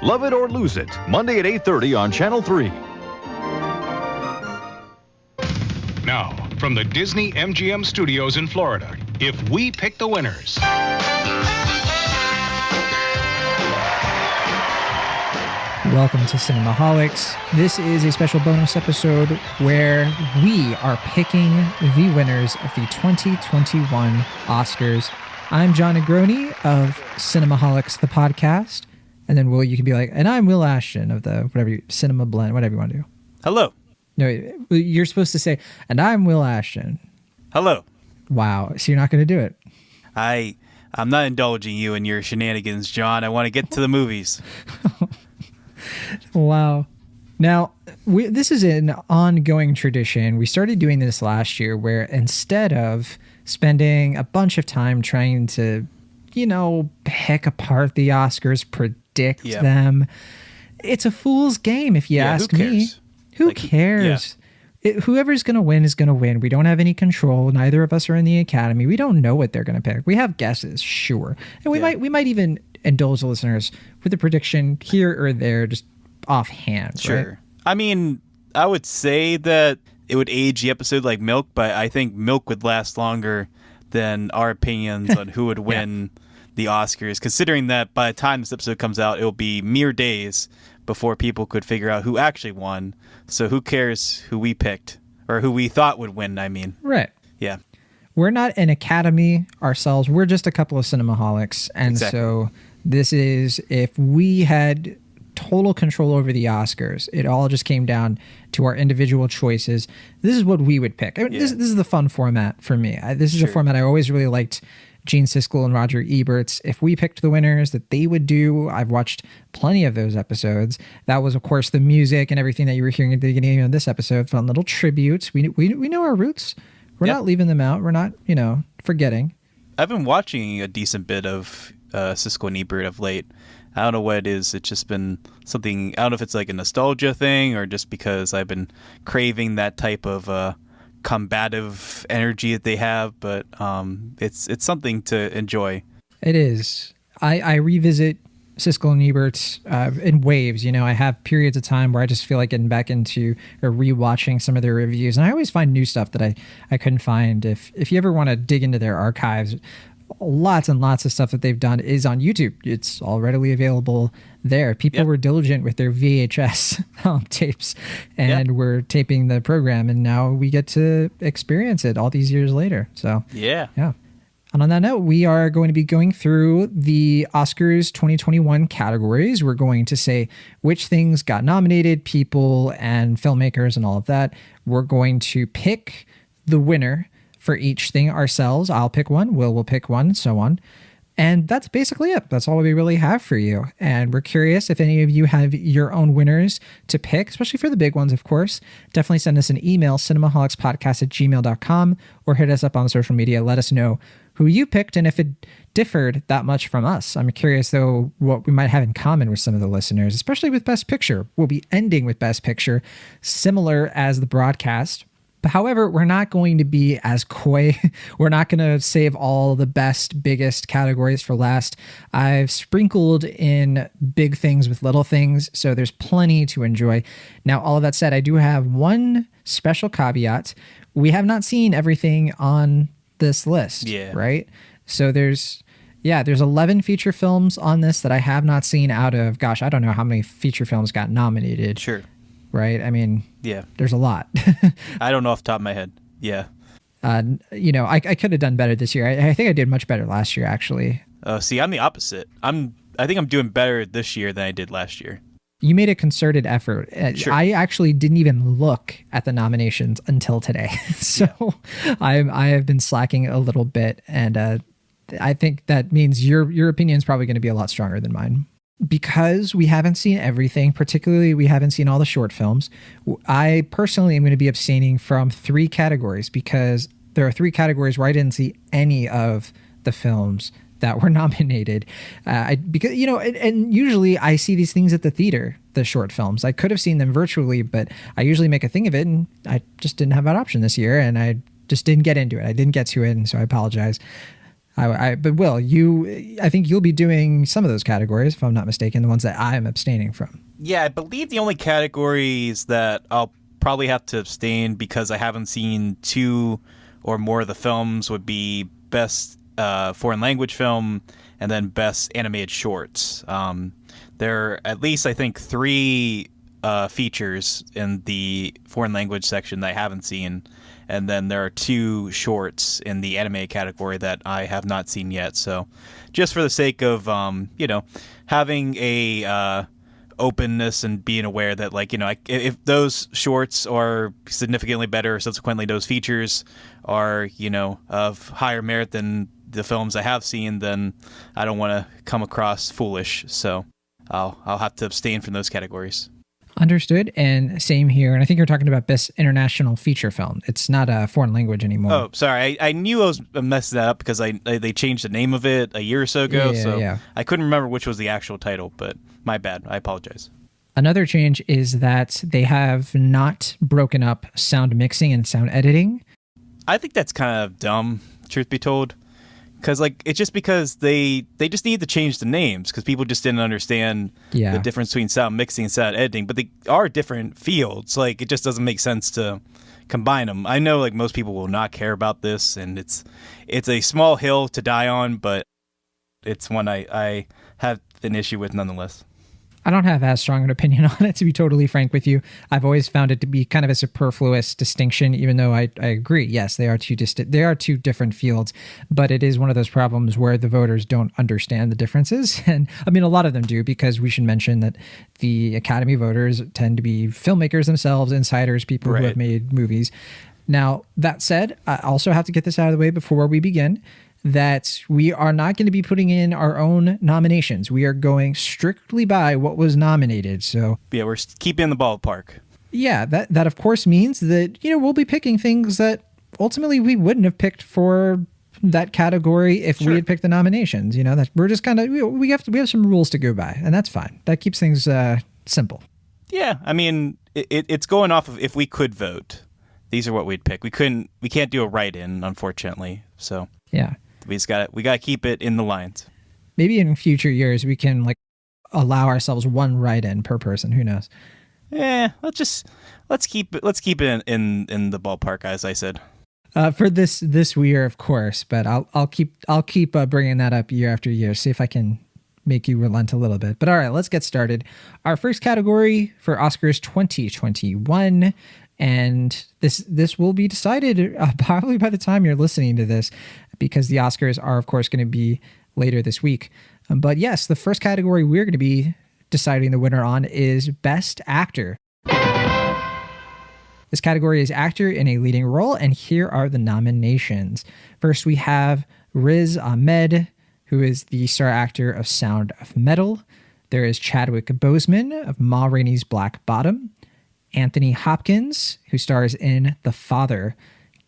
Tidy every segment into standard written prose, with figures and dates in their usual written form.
Love It or Lose It, Monday at 8:30 on Channel 3. Now, from the Disney MGM Studios in Florida, If We Pick the Winners. Welcome to Cinemaholics. This is a special bonus episode where we are picking the winners of the 2021 Oscars. I'm John Negroni of Cinemaholics, the podcast. And then you can be like, and I'm Will Ashton of the Cinema Blend, whatever you want to do. Hello. No, you're supposed to say, and I'm Will Ashton. Hello. Wow. So you're not going to do it. I'm not indulging you in your shenanigans, John. I want to get to the movies. Wow. Now, this is an ongoing tradition. We started doing this last year where instead of spending a bunch of time trying to, pick apart the Oscars, predict them, it's a fool's game if you ask me. Who cares? Whoever's going to win is going to win. We don't have any control. Neither of us are in the Academy. We don't know what they're going to pick. We have guesses, sure. And we might even indulge the listeners with a prediction here or there, just offhand. Sure. Right? I mean, I would say that it would age the episode like milk, but I think milk would last longer than our opinions on who would win the Oscars, considering that by the time this episode comes out, it'll be mere days before people could figure out who actually won. So who cares who we picked or who we thought would win, I mean. Right. Yeah. We're not an Academy ourselves. We're just a couple of cinemaholics. And so this is, if we had total control over the Oscars, it all just came down to our individual choices. This is what we would pick. This is the fun format for me. This is a format I always really liked. Gene Siskel and Roger Ebert's If We Picked the Winners that they would do. I've watched plenty of those episodes. That was, of course, the music and everything that you were hearing at the beginning of this episode. Fun little tributes. We know our roots. We're not leaving them out. We're not, forgetting. I've been watching a decent bit of Siskel and Ebert of late. I don't know what it is. It's just been something. I don't know if it's like a nostalgia thing or just because I've been craving that type of combative energy that they have, but it's something to enjoy. It is. I revisit Siskel and Ebert in waves. I have periods of time where I just feel like getting back into or rewatching some of their reviews, and I always find new stuff that I couldn't find. If you ever want to dig into their archives, lots and lots of stuff that they've done is on YouTube. It's all readily available there. People were diligent with their VHS tapes and were taping the program, and now we get to experience it all these years later. So yeah. And on that note, we are going to be going through the Oscars 2021 categories. We're going to say which things got nominated, people and filmmakers and all of that. We're going to pick the winner for each thing ourselves. I'll pick one, Will pick one, so on. And that's basically it. That's all we really have for you. And we're curious if any of you have your own winners to pick, especially for the big ones, of course. Definitely send us an email, cinemaholicspodcast@gmail.com, or hit us up on social media. Let us know who you picked and if it differed that much from us. I'm curious, though, what we might have in common with some of the listeners, especially with Best Picture. We'll be ending with Best Picture, similar as the broadcast. However, we're not going to be as coy. We're not going to save all the best, biggest categories for last. I've sprinkled in big things with little things, so there's plenty to enjoy. Now, all of that said, I do have one special caveat. We have not seen everything on this list, right? So there's 11 feature films on this that I have not seen out of, I don't know how many feature films got nominated. Sure. Right? I mean, there's a lot. I don't know off the top of my head. Yeah. I could have done better this year. I think I did much better last year, actually. See, I'm the opposite. I think I'm doing better this year than I did last year. You made a concerted effort. Sure. I actually didn't even look at the nominations until today. So I have been slacking a little bit. And I think that means your opinion is probably going to be a lot stronger than mine. Because we haven't seen everything, particularly we haven't seen all the short films, I personally am going to be abstaining from 3 categories because there are 3 categories where I didn't see any of the films that were nominated. Because usually I see these things at the theater, the short films. I could have seen them virtually, but I usually make a thing of it, and I just didn't have that option this year, and I just didn't get into it. I didn't get to it, and so I apologize. But Will, I think you'll be doing some of those categories, if I'm not mistaken, the ones that I am abstaining from. Yeah, I believe the only categories that I'll probably have to abstain because I haven't seen 2 or more of the films would be best foreign language film and then best animated shorts. There are at least, I think, 3 features in the foreign language section that I haven't seen. And then there are 2 shorts in the anime category that I have not seen yet. So just for the sake of, having a openness and being aware that, if those shorts are significantly better, subsequently those features are, of higher merit than the films I have seen, then I don't want to come across foolish. So I'll have to abstain from those categories. Understood, and same here. And I think you're talking about best international feature film. It's not a foreign language anymore. Oh, sorry. I knew I was messing that up because they changed the name of it a year or so ago. Yeah. I couldn't remember which was the actual title, but my bad. I apologize. Another change is that they have not broken up sound mixing and sound editing. I think that's kind of dumb, truth be told. Because it's just because they just need to change the names because people just didn't understand the difference between sound mixing and sound editing. But they are different fields. It just doesn't make sense to combine them. I know most people will not care about this, and it's a small hill to die on, but it's one I have an issue with nonetheless. I don't have as strong an opinion on it, to be totally frank with you. I've always found it to be kind of a superfluous distinction, even though I agree. Yes, they are two different fields, but it is one of those problems where the voters don't understand the differences. And I mean, a lot of them do, because we should mention that the Academy voters tend to be filmmakers themselves, insiders, people who have made movies. Now, that said, I also have to get this out of the way before we begin, that we are not going to be putting in our own nominations. We are going strictly by what was nominated. So yeah, we're keeping in the ballpark. Yeah, that of course means that, we'll be picking things that ultimately we wouldn't have picked for that category if we had picked the nominations. That we're just kind of, we have some rules to go by, and that's fine. That keeps things simple. Yeah, I mean, it's going off of if we could vote. These are what we'd pick. We can't do a write-in, unfortunately. So yeah. We got to keep it in the lines. Maybe in future years we can allow ourselves one write-in per person. Who knows? Yeah, let's keep it in the ballpark, as I said. For this year, of course, but I'll keep bringing that up year after year. See if I can make you relent a little bit. But all right, let's get started. Our first category for Oscars 2021. And this will be decided probably by the time you're listening to this, because the Oscars are, of course, going to be later this week. But yes, the first category we're going to be deciding the winner on is Best Actor. This category is Actor in a Leading Role, and here are the nominations. First, we have Riz Ahmed, who is the star actor of Sound of Metal. There is Chadwick Boseman of Ma Rainey's Black Bottom. Anthony Hopkins, who stars in The Father.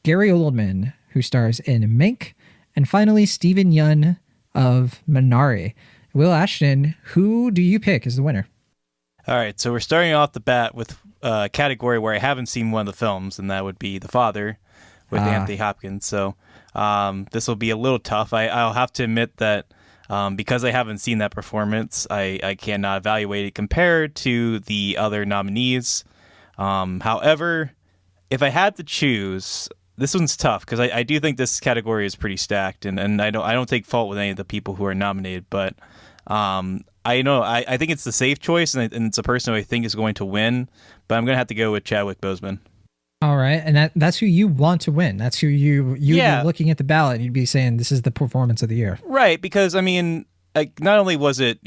Gary Oldman, who stars in Mank. And finally, Stephen Yeun of Minari. Will Ashton, who do you pick as the winner? All right, so we're starting off the bat with a category where I haven't seen one of the films, and that would be The Father with Anthony Hopkins. So this will be a little tough. I'll have to admit that because I haven't seen that performance, I cannot evaluate it compared to the other nominees. However, if I had to choose, this one's tough because I do think this category is pretty stacked, and I don't take fault with any of the people who are nominated, but I think it's the safe choice, and it's a person who I think is going to win, but I'm going to have to go with Chadwick Boseman. All right, and that's who you want to win. That's who you'd be looking at the ballot and you'd be saying this is the performance of the year. Right, because I mean, not only was it,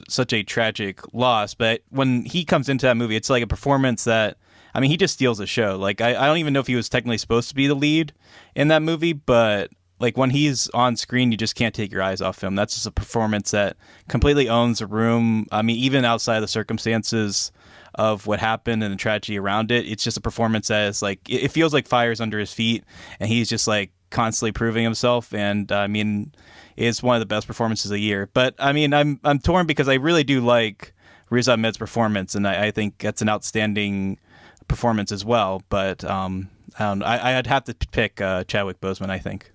such a tragic loss, but when he comes into that movie, it's like a performance that, I mean, he just steals the show. I don't even know if he was technically supposed to be the lead in that movie, but when he's on screen, you just can't take your eyes off him. That's just a performance that completely owns the room. I mean, even outside of the circumstances of what happened and the tragedy around it, it's just a performance that is it feels like fire's under his feet, and he's just constantly proving himself. And I mean, it's one of the best performances of the year. But I mean, I'm torn because I really do like Riz Ahmed's performance, and I think that's an outstanding performance as well. But I'd have to pick Chadwick Boseman, I think.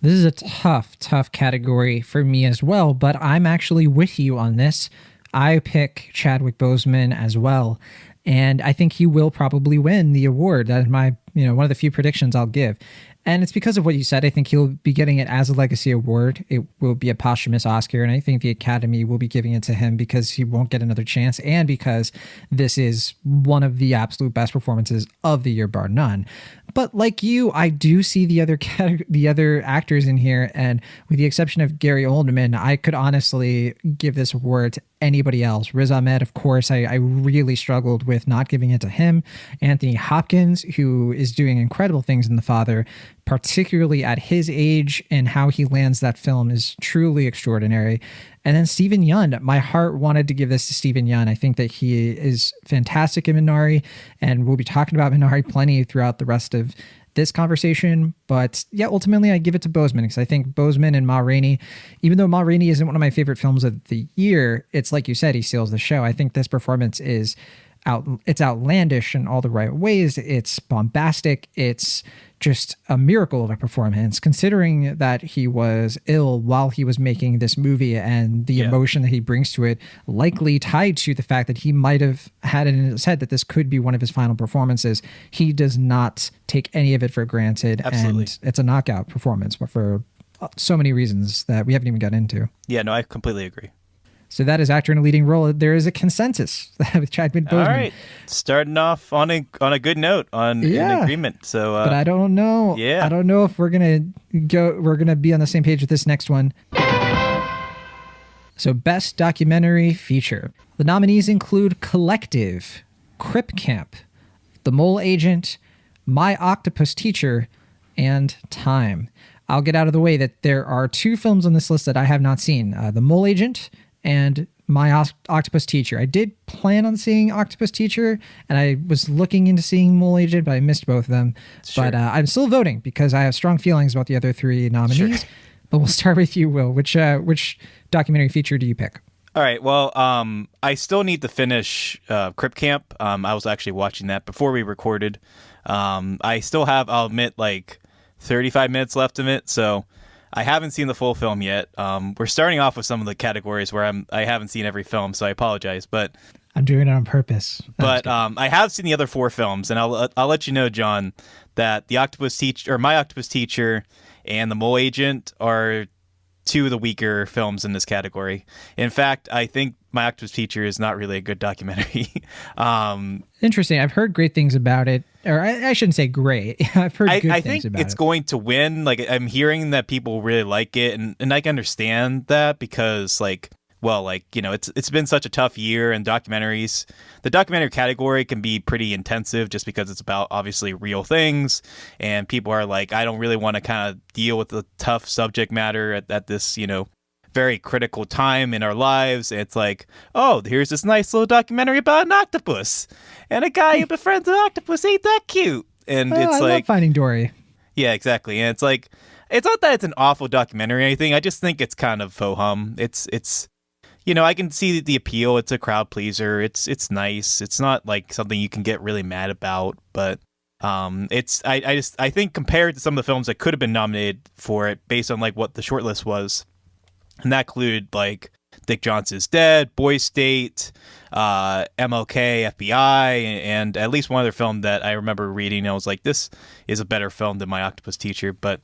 This is a tough category for me as well, but I'm actually with you on this. I pick Chadwick Boseman as well, and I think he will probably win the award. That is my, one of the few predictions I'll give. And it's because of what you said. I think he'll be getting it as a legacy award. It will be a posthumous Oscar, and I think the Academy will be giving it to him because he won't get another chance, and because this is one of the absolute best performances of the year, bar none. But like you, I do see the other actors in here, and with the exception of Gary Oldman, I could honestly give this award to anybody else. Riz Ahmed, of course, I really struggled with not giving it to him. Anthony Hopkins, who is doing incredible things in The Father, particularly at his age, and how he lands that film is truly extraordinary. And then Stephen Yeun, my heart wanted to give this to Stephen Yeun. I think that he is fantastic in Minari, and we'll be talking about Minari plenty throughout the rest of this conversation. But yeah, ultimately I give it to Boseman, because I think Boseman and Ma Rainey, even though Ma Rainey isn't one of my favorite films of the year, it's like you said, he steals the show. I think this performance is it's outlandish in all the right ways. It's bombastic. It's just a miracle of a performance, considering that he was ill while he was making this movie, and the emotion that he brings to it, likely tied to the fact that he might have had it in his head that this could be one of his final performances. He does not take any of it for granted. Absolutely. And it's a knockout performance for so many reasons that we haven't even gotten into. Yeah, no, I completely agree. So that is actor in a leading role. There is a consensus with Chadwick Boseman. All right, starting off on a good note, in agreement. So, but I don't know. Yeah, I don't know if we're gonna be on the same page with this next one. So, best documentary feature. The nominees include Collective, Crip Camp, The Mole Agent, My Octopus Teacher, and Time. I'll get out of the way that there are two films on this list that I have not seen: The Mole Agent and My Octopus Teacher. I did plan on seeing Octopus Teacher, and I was looking into seeing Mole Agent, but I missed both of them. Sure. But I'm still voting because I have strong feelings about the other three nominees. Sure. But we'll start with you, Will. Which documentary feature do you pick? All right. Well, I still need to finish Crip Camp. I was actually watching that before we recorded. I still have, I'll admit, like 35 minutes left of it, so I haven't seen the full film yet. We're starting off with some of the categories where I haven't seen every film, so I apologize. But I'm doing it on purpose. But I have seen the other four films, and I'll let you know, John, that the Octopus Teacher, or My Octopus Teacher, and The Mole Agent are two of the weaker films in this category. In fact, I think My Octopus Teacher is not really a good documentary. Interesting. I've heard great things about it. Or I shouldn't say great. I've heard good things about it. I think it's going to win. Like, I'm hearing that people really like it, and I can understand that because, it's been such a tough year, and the documentary category can be pretty intensive just because it's about obviously real things, and people are like, I don't really want to kind of deal with the tough subject matter at this, very critical time in our lives. It's like, oh, here's this nice little documentary about an octopus and a guy who befriends an octopus. Ain't that cute? And I love Finding Dory. Yeah, exactly. And it's like, it's not that it's an awful documentary or anything. I just think it's kind of faux hum. It's I can see the appeal. It's a crowd pleaser. It's nice. It's not like something you can get really mad about, but I think compared to some of the films that could have been nominated for it based on like what the shortlist was, and that include like Dick Johnson's Dead, Boy State, MLK, FBI, and at least one other film that I remember reading. And I was like, this is a better film than My Octopus Teacher. But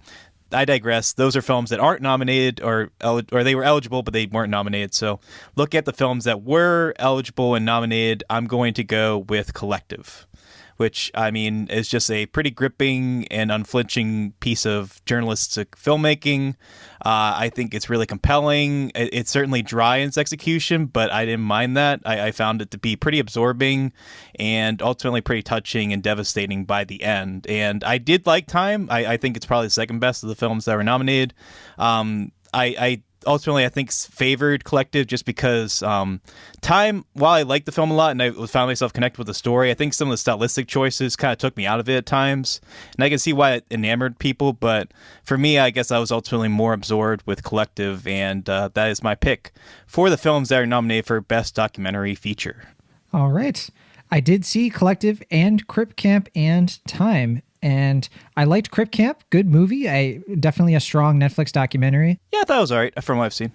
I digress. Those are films that aren't nominated, or they were eligible, but they weren't nominated. So look at the films that were eligible and nominated. I'm going to go with Collective, which, I mean, is just a pretty gripping and unflinching piece of journalistic filmmaking. I think it's really compelling. It's certainly dry in its execution, but I didn't mind that. I found it to be pretty absorbing and ultimately pretty touching and devastating by the end. And I did like Time. I think it's probably the second best of the films that were nominated. I ultimately, I think, favored Collective just because Time, while I liked the film a lot and I found myself connected with the story, I think some of the stylistic choices kind of took me out of it at times. And I can see why it enamored people, but for me, I guess I was ultimately more absorbed with Collective, and that is my pick for the films that are nominated for Best Documentary Feature. All right. I did see Collective and Crip Camp and Time. And I liked Crip Camp. Good movie. Definitely a strong Netflix documentary. Yeah, I thought it was all right from what I've seen.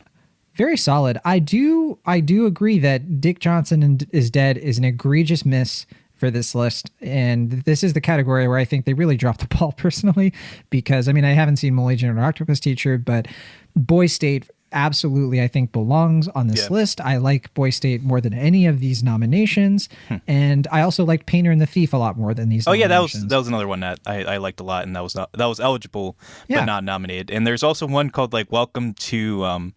Very solid. I do agree that Dick Johnson is Dead is an egregious miss for this list. And this is the category where I think they really dropped the ball personally, because I mean, I haven't seen Mole Agent or Octopus Teacher, but Boy State absolutely, I think, belongs on this list. I like Boy State more than any of these nominations. And I also liked Painter and the Thief a lot more than these nominations. That was another one that I liked a lot, and that was eligible but not nominated. And there's also one called like Welcome to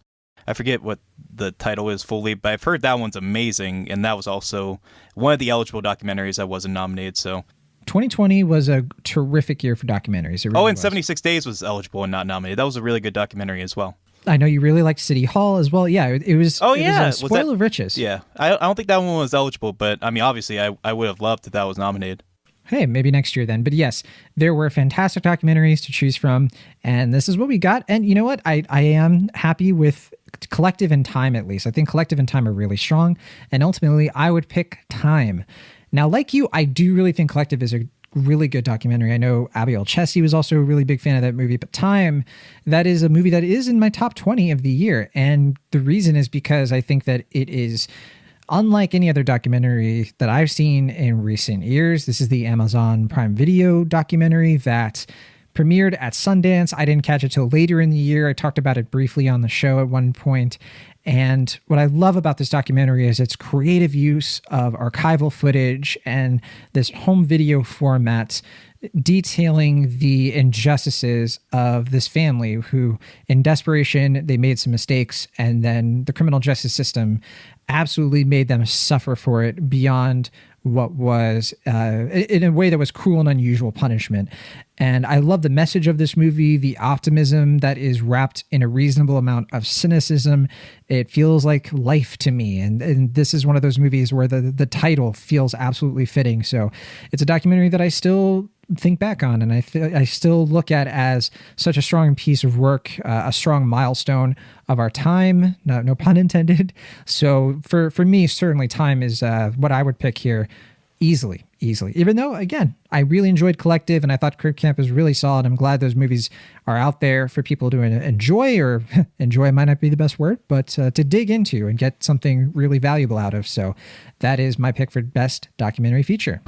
I forget what the title is fully, but I've heard that one's amazing, and that was also one of the eligible documentaries that wasn't nominated. So 2020 was a terrific year for documentaries. It really was. 76 Days was eligible and not nominated. That was a really good documentary as well. I know you really liked City Hall as well. Yeah, it was. Oh, it yeah. was a spoil of riches. Yeah. I don't think that one was eligible, but I mean, obviously, I would have loved if that was nominated. Hey, maybe next year then. But yes, there were fantastic documentaries to choose from, and this is what we got. And you know what? I am happy with Collective and Time, at least. I think Collective and Time are really strong, and ultimately, I would pick Time. Now, like you, I do really think Collective is a really good documentary. I know Abigail Chessie was also a really big fan of that movie, but Time, that is a movie that is in my top 20 of the year. And the reason is because I think that it is unlike any other documentary that I've seen in recent years. This is the Amazon Prime Video documentary that premiered at Sundance. I didn't catch it till later in the year. I talked about it briefly on the show at one point. And what I love about this documentary is its creative use of archival footage and this home video format detailing the injustices of this family who, in desperation, they made some mistakes, and then the criminal justice system absolutely made them suffer for it beyond what was, in a way that was cruel and unusual punishment. And I love the message of this movie, the optimism that is wrapped in a reasonable amount of cynicism. It feels like life to me. And this is one of those movies where the title feels absolutely fitting. So it's a documentary that I still think back on, and I still look at as such a strong piece of work, a strong milestone of our time, no pun intended. So for me, certainly Time is what I would pick here easily, even though, again, I really enjoyed Collective and I thought Crip Camp was really solid. I'm glad those movies are out there for people to enjoy, or enjoy might not be the best word, but to dig into and get something really valuable out of. So that is my pick for Best Documentary Feature.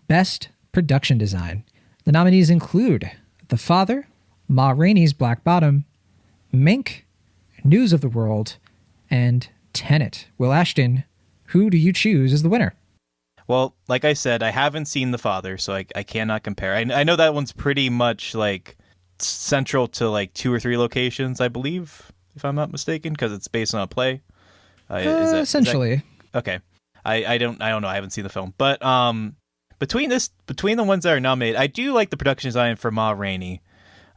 Best Production Design. The nominees include The Father, Ma Rainey's Black Bottom, Mink, News of the World, and Tenet. Will Ashton, who do you choose as the winner? Well, like I said, I haven't seen The Father, so I cannot compare. I know that one's pretty much like central to like 2 or 3 locations, I believe, if I'm not mistaken, because it's based on a play. Essentially. Okay. I don't know. I haven't seen the film, but between the ones that are nominated, I do like the production design for Ma Rainey.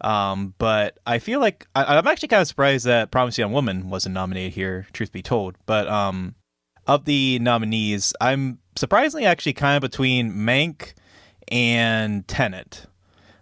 But I feel like I'm actually kind of surprised that Promising Young Woman wasn't nominated here, truth be told. But of the nominees, I'm surprisingly actually kind of between Mank and Tenet.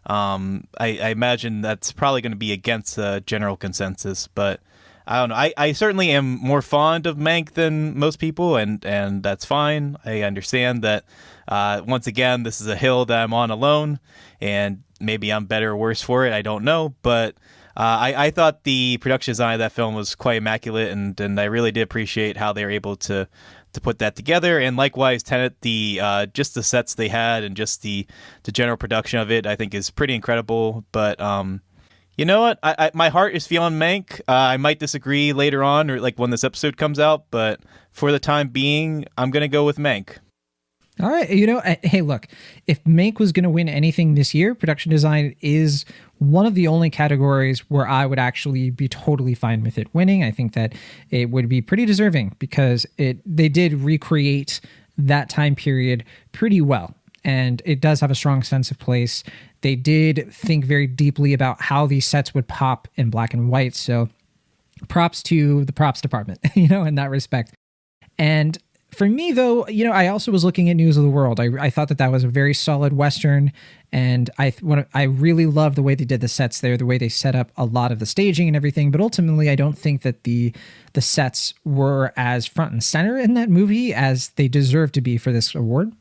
I imagine that's probably going to be against the general consensus, but I don't know. I certainly am more fond of Mank than most people, and that's fine. I understand that, once again, this is a hill that I'm on alone, and maybe I'm better or worse for it. I don't know, but I thought the production design of that film was quite immaculate, and I really did appreciate how they were able to put that together. And likewise, Tenet, just the sets they had and just the general production of it, I think is pretty incredible. But you know what? My heart is feeling Mank. I might disagree later on, or like when this episode comes out, but for the time being, I'm gonna go with Mank. All right. Hey, look, if Mank was going to win anything this year, production design is one of the only categories where I would actually be totally fine with it winning. I think that it would be pretty deserving because they did recreate that time period pretty well. And it does have a strong sense of place. They did think very deeply about how these sets would pop in black and white. So props to the props department, in that respect. And for me, though, I also was looking at News of the World. I thought that was a very solid Western, and I really loved the way they did the sets there, the way they set up a lot of the staging and everything. But ultimately, I don't think that the sets were as front and center in that movie as they deserve to be for this award.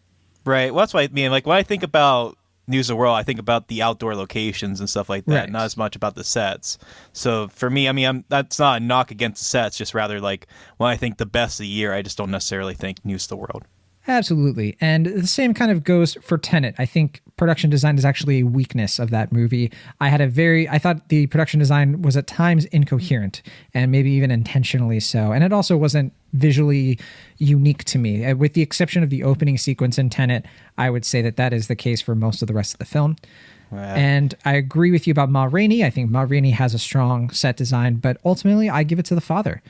Right. Well, that's what I mean. Like when I think about News of the World, I think about the outdoor locations and stuff like that, Right. not as much about the sets. So for me, I mean, that's not a knock against the sets, just rather like when I think the best of the year, I just don't necessarily think News of the World. Absolutely. And the same kind of goes for Tenet. I think production design is actually a weakness of that movie. I thought the production design was at times incoherent and maybe even intentionally so. And it also wasn't visually unique to me. With the exception of the opening sequence in Tenet, I would say that is the case for most of the rest of the film. And I agree with you about Ma Rainey. I think Ma Rainey has a strong set design, but ultimately I give it to the father.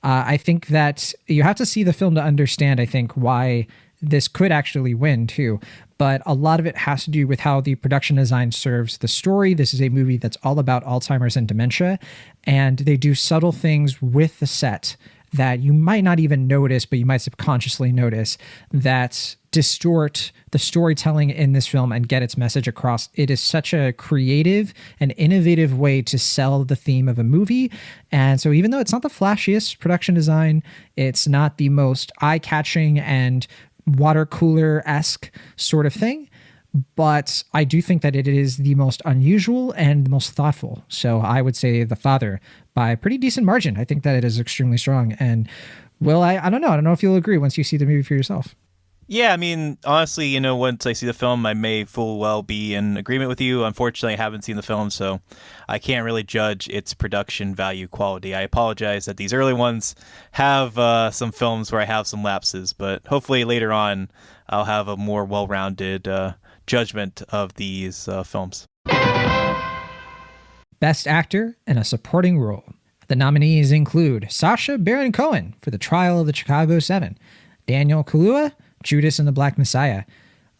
I think that you have to see the film to understand, I think, why this could actually win too. But a lot of it has to do with how the production design serves the story. This is a movie that's all about Alzheimer's and dementia. And they do subtle things with the set that you might not even notice, but you might subconsciously notice, that distort the storytelling in this film and get its message across. It is such a creative and innovative way to sell the theme of a movie. And so even though it's not the flashiest production design, it's not the most eye-catching and water cooler-esque sort of thing, but I do think that it is the most unusual and the most thoughtful. So I would say The Father by a pretty decent margin. I think that it is extremely strong. And well, I don't know. I don't know if you'll agree once you see the movie for yourself. Yeah, I mean, honestly, once I see the film, I may full well be in agreement with you. Unfortunately, I haven't seen the film, so I can't really judge its production value quality. I apologize that these early ones have some films where I have some lapses, but hopefully later on I'll have a more well-rounded judgment of these films. Best Actor in a Supporting Role. The nominees include Sacha Baron Cohen for The Trial of the Chicago 7, Daniel Kaluuya, Judas and the Black Messiah,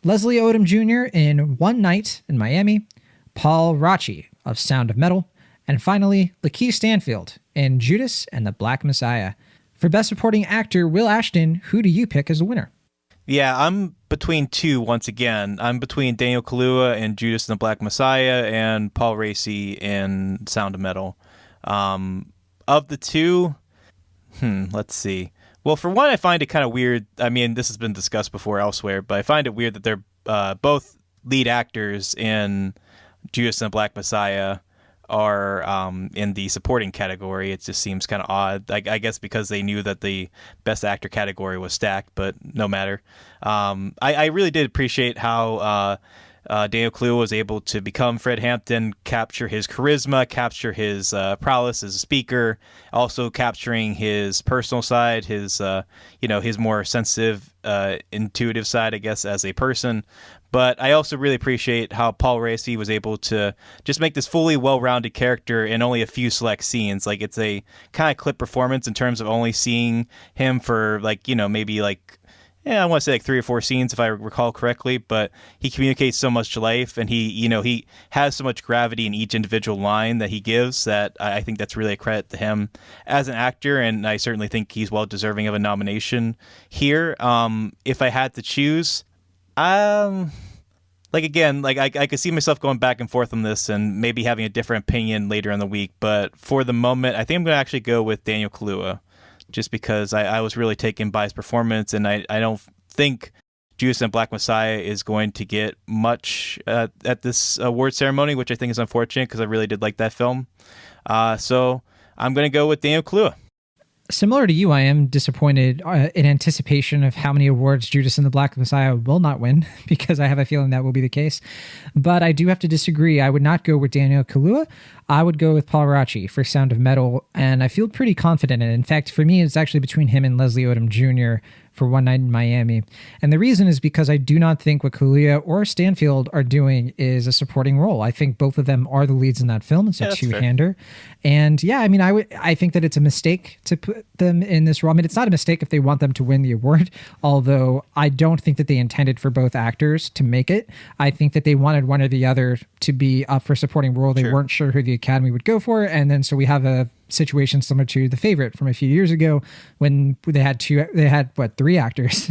Leslie Odom Jr. in One Night in Miami, Paul Raci of Sound of Metal, and finally, Lakeith Stanfield in Judas and the Black Messiah. For Best Supporting Actor, Will Ashton, who do you pick as the winner? Yeah, I'm between two once again. I'm between Daniel Kaluuya in Judas and the Black Messiah and Paul Raci in Sound of Metal. Of the two, let's see. Well, for one, I find it kind of weird. I mean, this has been discussed before elsewhere, but I find it weird that they're both lead actors in Judas and the Black Messiah are in the supporting category. It just seems kind of odd. I guess because they knew that the Best Actor category was stacked, but no matter. I really did appreciate how Daniel Kaluuya was able to become Fred Hampton, capture his charisma, capture his prowess as a speaker, also capturing his personal side, his his more sensitive, intuitive side, I guess, as a person. But I also really appreciate how Paul Raci was able to just make this fully well-rounded character in only a few select scenes. Like, it's a kind of clip performance in terms of only seeing him for maybe I want to say 3 or 4 scenes if I recall correctly, but he communicates so much to life, and he has so much gravity in each individual line that he gives that I think that's really a credit to him as an actor, and I certainly think he's well deserving of a nomination here. If I had to choose, I could see myself going back and forth on this and maybe having a different opinion later in the week, but for the moment, I think I'm going to actually go with Daniel Kaluuya. Just because I was really taken by his performance, and I don't think Judas and Black Messiah is going to get much at this award ceremony, which I think is unfortunate because I really did like that film. So I'm going to go with Daniel Kaluuya. Similar to you, I am disappointed in anticipation of how many awards Judas and the Black Messiah will not win, because I have a feeling that will be the case. But I do have to disagree. I would not go with Daniel Kaluuya. I would go with Paul Raci for Sound of Metal, and I feel pretty confident in it. In fact, for me, it's actually between him and Leslie Odom Jr. for One Night in Miami. And the reason is because I do not think what Kaluuya or Stanfield are doing is a supporting role. I think both of them are the leads in that film. It's a two-hander. And yeah, I mean, I think that it's a mistake to put them in this role. I mean, it's not a mistake if they want them to win the award, although I don't think that they intended for both actors to make it. I think that they wanted one or the other to be up for supporting role. They weren't sure who the Academy would go for. And then so we have a situation similar to The Favorite from a few years ago when they had 3 actors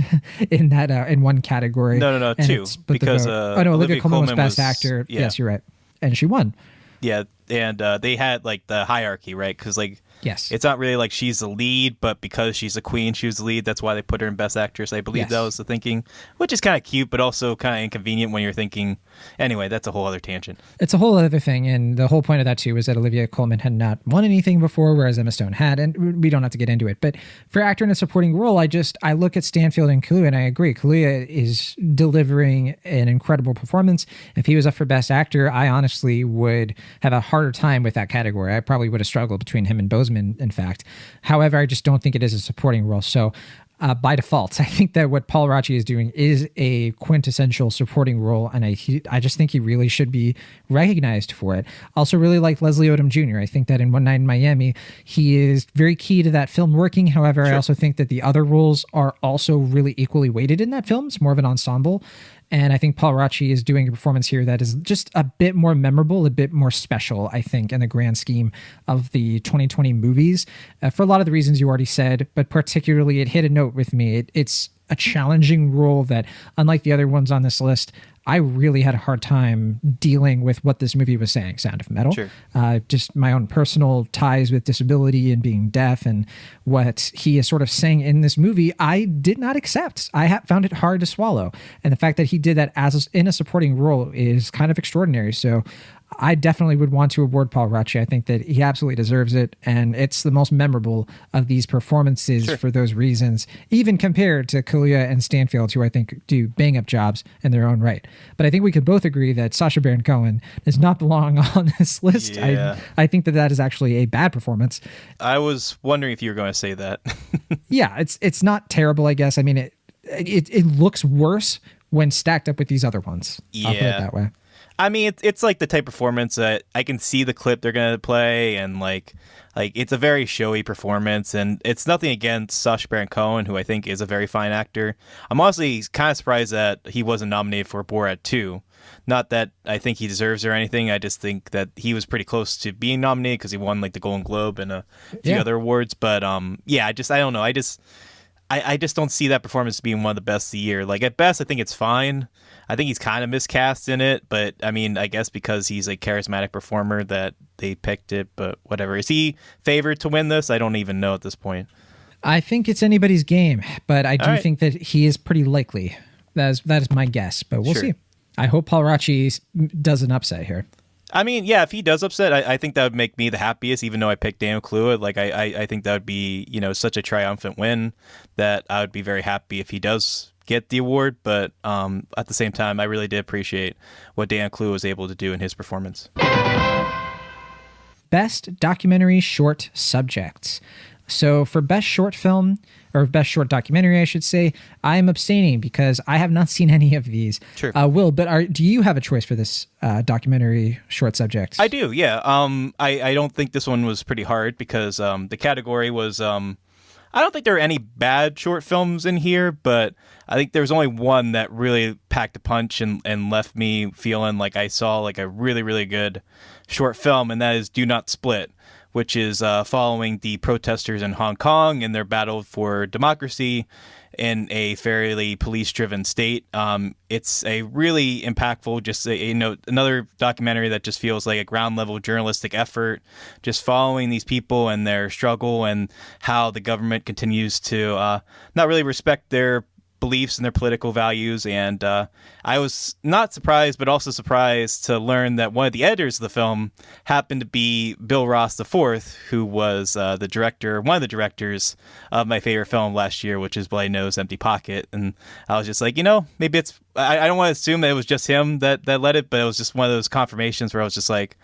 in that in one category. No, 2, because Olivia Colman was Best Actor. Yeah. Yes, you're right, and she won. Yeah, and they had the hierarchy, right? Because Yes. It's not really like she's the lead, but because she's a queen, she was the lead. That's why they put her in Best Actress. I believe that was the thinking, which is kind of cute, but also kind of inconvenient when you're thinking. Anyway, that's a whole other tangent. It's a whole other thing, and the whole point of that too was that Olivia Colman had not won anything before, whereas Emma Stone had, and we don't have to get into it. But for actor in a supporting role, I look at Stanfield and Kaluuya, and I agree. Kaluuya is delivering an incredible performance. If he was up for Best Actor, I honestly would have a harder time with that category. I probably would have struggled between him and Boseman, in fact. However, I just don't think it is a supporting role. So by default, I think that what Paul Raci is doing is a quintessential supporting role, and I just think he really should be recognized for it. Also really like Leslie Odom Jr. I think that in One Night in Miami, he is very key to that film working. However, I also think that the other roles are also really equally weighted in that film. It's more of an ensemble. And I think Paul Raci is doing a performance here that is just a bit more memorable, a bit more special, I think, in the grand scheme of the 2020 movies, for a lot of the reasons you already said, but particularly it hit a note with me. It's a challenging role that, unlike the other ones on this list, I really had a hard time dealing with what this movie was saying. Sound of Metal. Sure. Just my own personal ties with disability and being deaf, and what he is sort of saying in this movie, I did not accept. I found it hard to swallow. And the fact that he did that as in a supporting role is kind of extraordinary. So I definitely would want to award Paul Raci. I think that he absolutely deserves it, and it's the most memorable of these performances for those reasons, even compared to Kaluuya and Stanfield, who I think do bang-up jobs in their own right. But I think we could both agree that Sacha Baron Cohen does not belong on this list. Yeah. I think that is actually a bad performance. I was wondering if you were going to say that. Yeah, it's not terrible, I guess. I mean, it looks worse when stacked up with these other ones. Yeah. I'll put it that way. I mean, it's like the type of performance that I can see the clip they're going to play, and like it's a very showy performance, and it's nothing against Sacha Baron Cohen, who I think is a very fine actor. I'm honestly kind of surprised that he wasn't nominated for Borat 2. Not that I think he deserves it or anything. I just think that he was pretty close to being nominated because he won like the Golden Globe and a few other awards. But I don't know. I just don't see that performance being one of the best of the year. Like, at best, I think it's fine. I think he's kind of miscast in it, but I mean, I guess because he's a charismatic performer that they picked it, but whatever. Is he favored to win this? I don't even know at this point. I think it's anybody's game, but I do think that he is pretty likely. That is my guess, but we'll see. I hope Paul Raci does an upset here. I mean, yeah, if he does upset, I think that would make me the happiest, even though I picked Daniel Kaluuya. Like, I think that would be, such a triumphant win that I would be very happy if he does get the award. But at the same time, I really did appreciate what Daniel Kaluuya was able to do in his performance. Best documentary short subjects. So for best short film, or best short documentary, I should say, I'm abstaining because I have not seen any of these. Sure. Will, but do you have a choice for this documentary short subject? I do, yeah. I don't think this one was pretty hard because the category was... I don't think there are any bad short films in here, but I think there was only one that really packed a punch and left me feeling like I saw like a really, really good short film, and that is Do Not Split, which is following the protesters in Hong Kong and their battle for democracy in a fairly police-driven state. It's a really impactful, just another documentary that just feels like a ground-level journalistic effort, just following these people and their struggle and how the government continues to not really respect their beliefs and their political values. And I was not surprised, but also surprised to learn that one of the editors of the film happened to be Bill Ross IV, who was one of the directors of my favorite film last year, which is Bloody Nose, Empty Pocket. And I was just like, maybe it's, I don't want to assume that it was just him that led it, but it was just one of those confirmations where I was just like,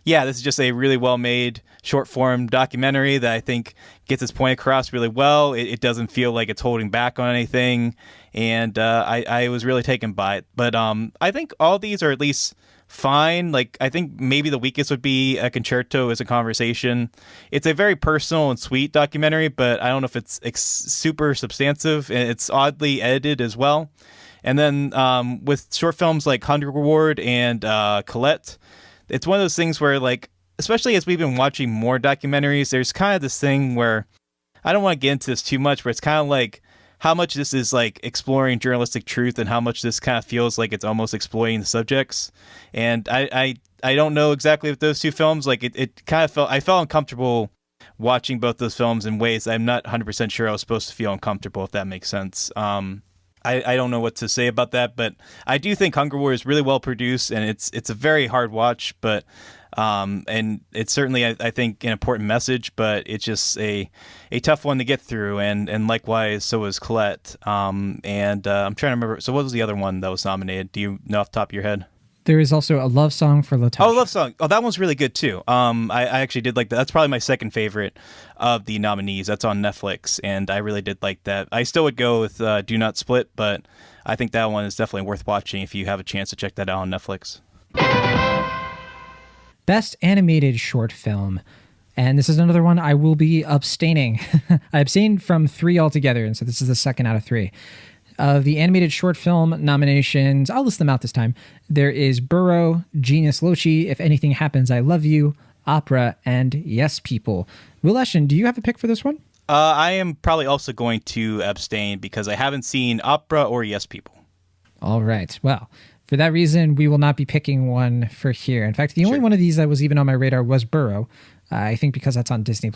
yeah, this is just a really well-made short-form documentary that I think gets its point across really well. It doesn't feel like it's holding back on anything, and I was really taken by it. But I think all these are at least fine. Like, I think maybe the weakest would be A Concerto as a Conversation. It's a very personal and sweet documentary, but I don't know if it's super substantive, and it's oddly edited as well. And then with short films like Hunger Reward and Colette, it's one of those things where, like, especially as we've been watching more documentaries, there's kind of this thing where, I don't want to get into this too much, but it's kind of like how much this is like exploring journalistic truth and how much this kind of feels like it's almost exploiting the subjects. And I don't know exactly with those two films. Like, it kind of I felt uncomfortable watching both those films in ways I'm not 100% sure I was supposed to feel uncomfortable, if that makes sense. I don't know what to say about that, but I do think Hunger War is really well produced, and it's a very hard watch, but and it's certainly, I think, an important message, but it's just a tough one to get through, and likewise, so is Colette. I'm trying to remember, so what was the other one that was nominated? Do you know off the top of your head? There is also a love song for Latasha. Oh, love song. Oh, that one's really good too. I actually did like that. That's probably my second favorite of the nominees. That's on Netflix, and I really did like that. I still would go with Do Not Split, but I think that one is definitely worth watching if you have a chance to check that out on Netflix. Best animated short film. And this is another one I will be abstaining. I abstained from 3 altogether, and so this is the second out of 3. Of the animated short film nominations, I'll list them out this time. There is Burrow, Genius Loci, If Anything Happens, I Love You, Opera, and Yes People. Will Ashton, do you have a pick for this one? I am probably also going to abstain because I haven't seen Opera or Yes People. All right. Well, for that reason, we will not be picking one for here. In fact, the only one of these that was even on my radar was Burrow. I think because that's on Disney+.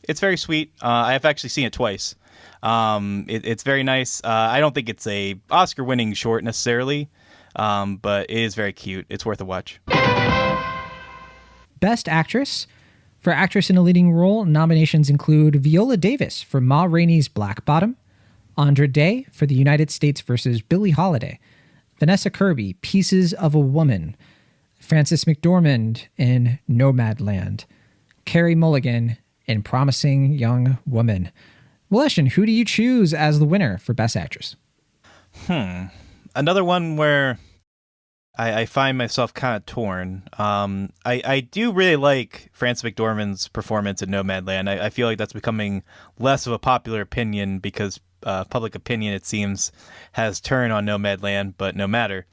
It's very sweet. I have actually seen it twice. It's very nice. I don't think it's a Oscar-winning short necessarily, but it is very cute. It's worth a watch. Best Actress. For Actress in a Leading Role, nominations include Viola Davis for Ma Rainey's Black Bottom, Andra Day for The United States versus Billie Holiday, Vanessa Kirby, Pieces of a Woman, Frances McDormand in Nomadland, Carey Mulligan in Promising Young Woman. Well, Ashton, who do you choose as the winner for Best Actress? Another one where I find myself kind of torn. I do really like Frances McDormand's performance in Nomadland. I feel like that's becoming less of a popular opinion because public opinion, it seems, has turned on Nomadland, but no matter.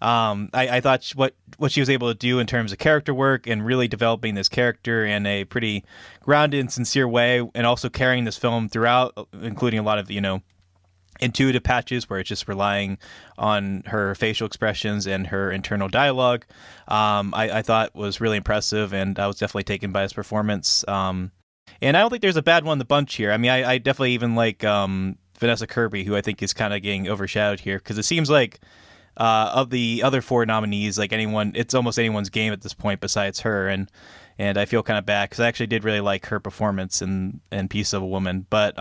I thought what she was able to do in terms of character work and really developing this character in a pretty grounded and sincere way, and also carrying this film throughout, including a lot of, intuitive patches where it's just relying on her facial expressions and her internal dialogue, I thought was really impressive, and I was definitely taken by his performance. And I don't think there's a bad one in the bunch here. I mean, I definitely even like Vanessa Kirby, who I think is kind of getting overshadowed here, because it seems like of the other 4 nominees, like it's almost anyone's game at this point besides her, and I feel kind of bad because I actually did really like her performance in Piece of a Woman. But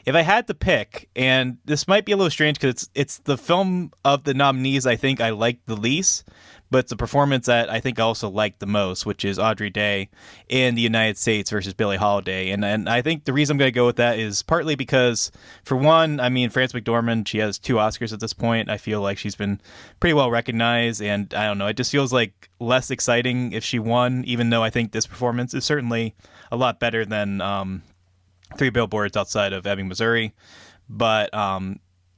if I had to pick, and this might be a little strange because it's the film of the nominees I think I liked the least, but it's the performance that I think I also liked the most, which is Audrey Day in The United States versus Billie Holiday. And I think the reason I'm going to go with that is partly because, for one, I mean, Frances McDormand, she has 2 Oscars at this point. I feel like she's been pretty well recognized, and I don't know, it just feels like less exciting if she won, even though I think this performance is certainly a lot better than 3 Billboards Outside of Ebbing, Missouri. But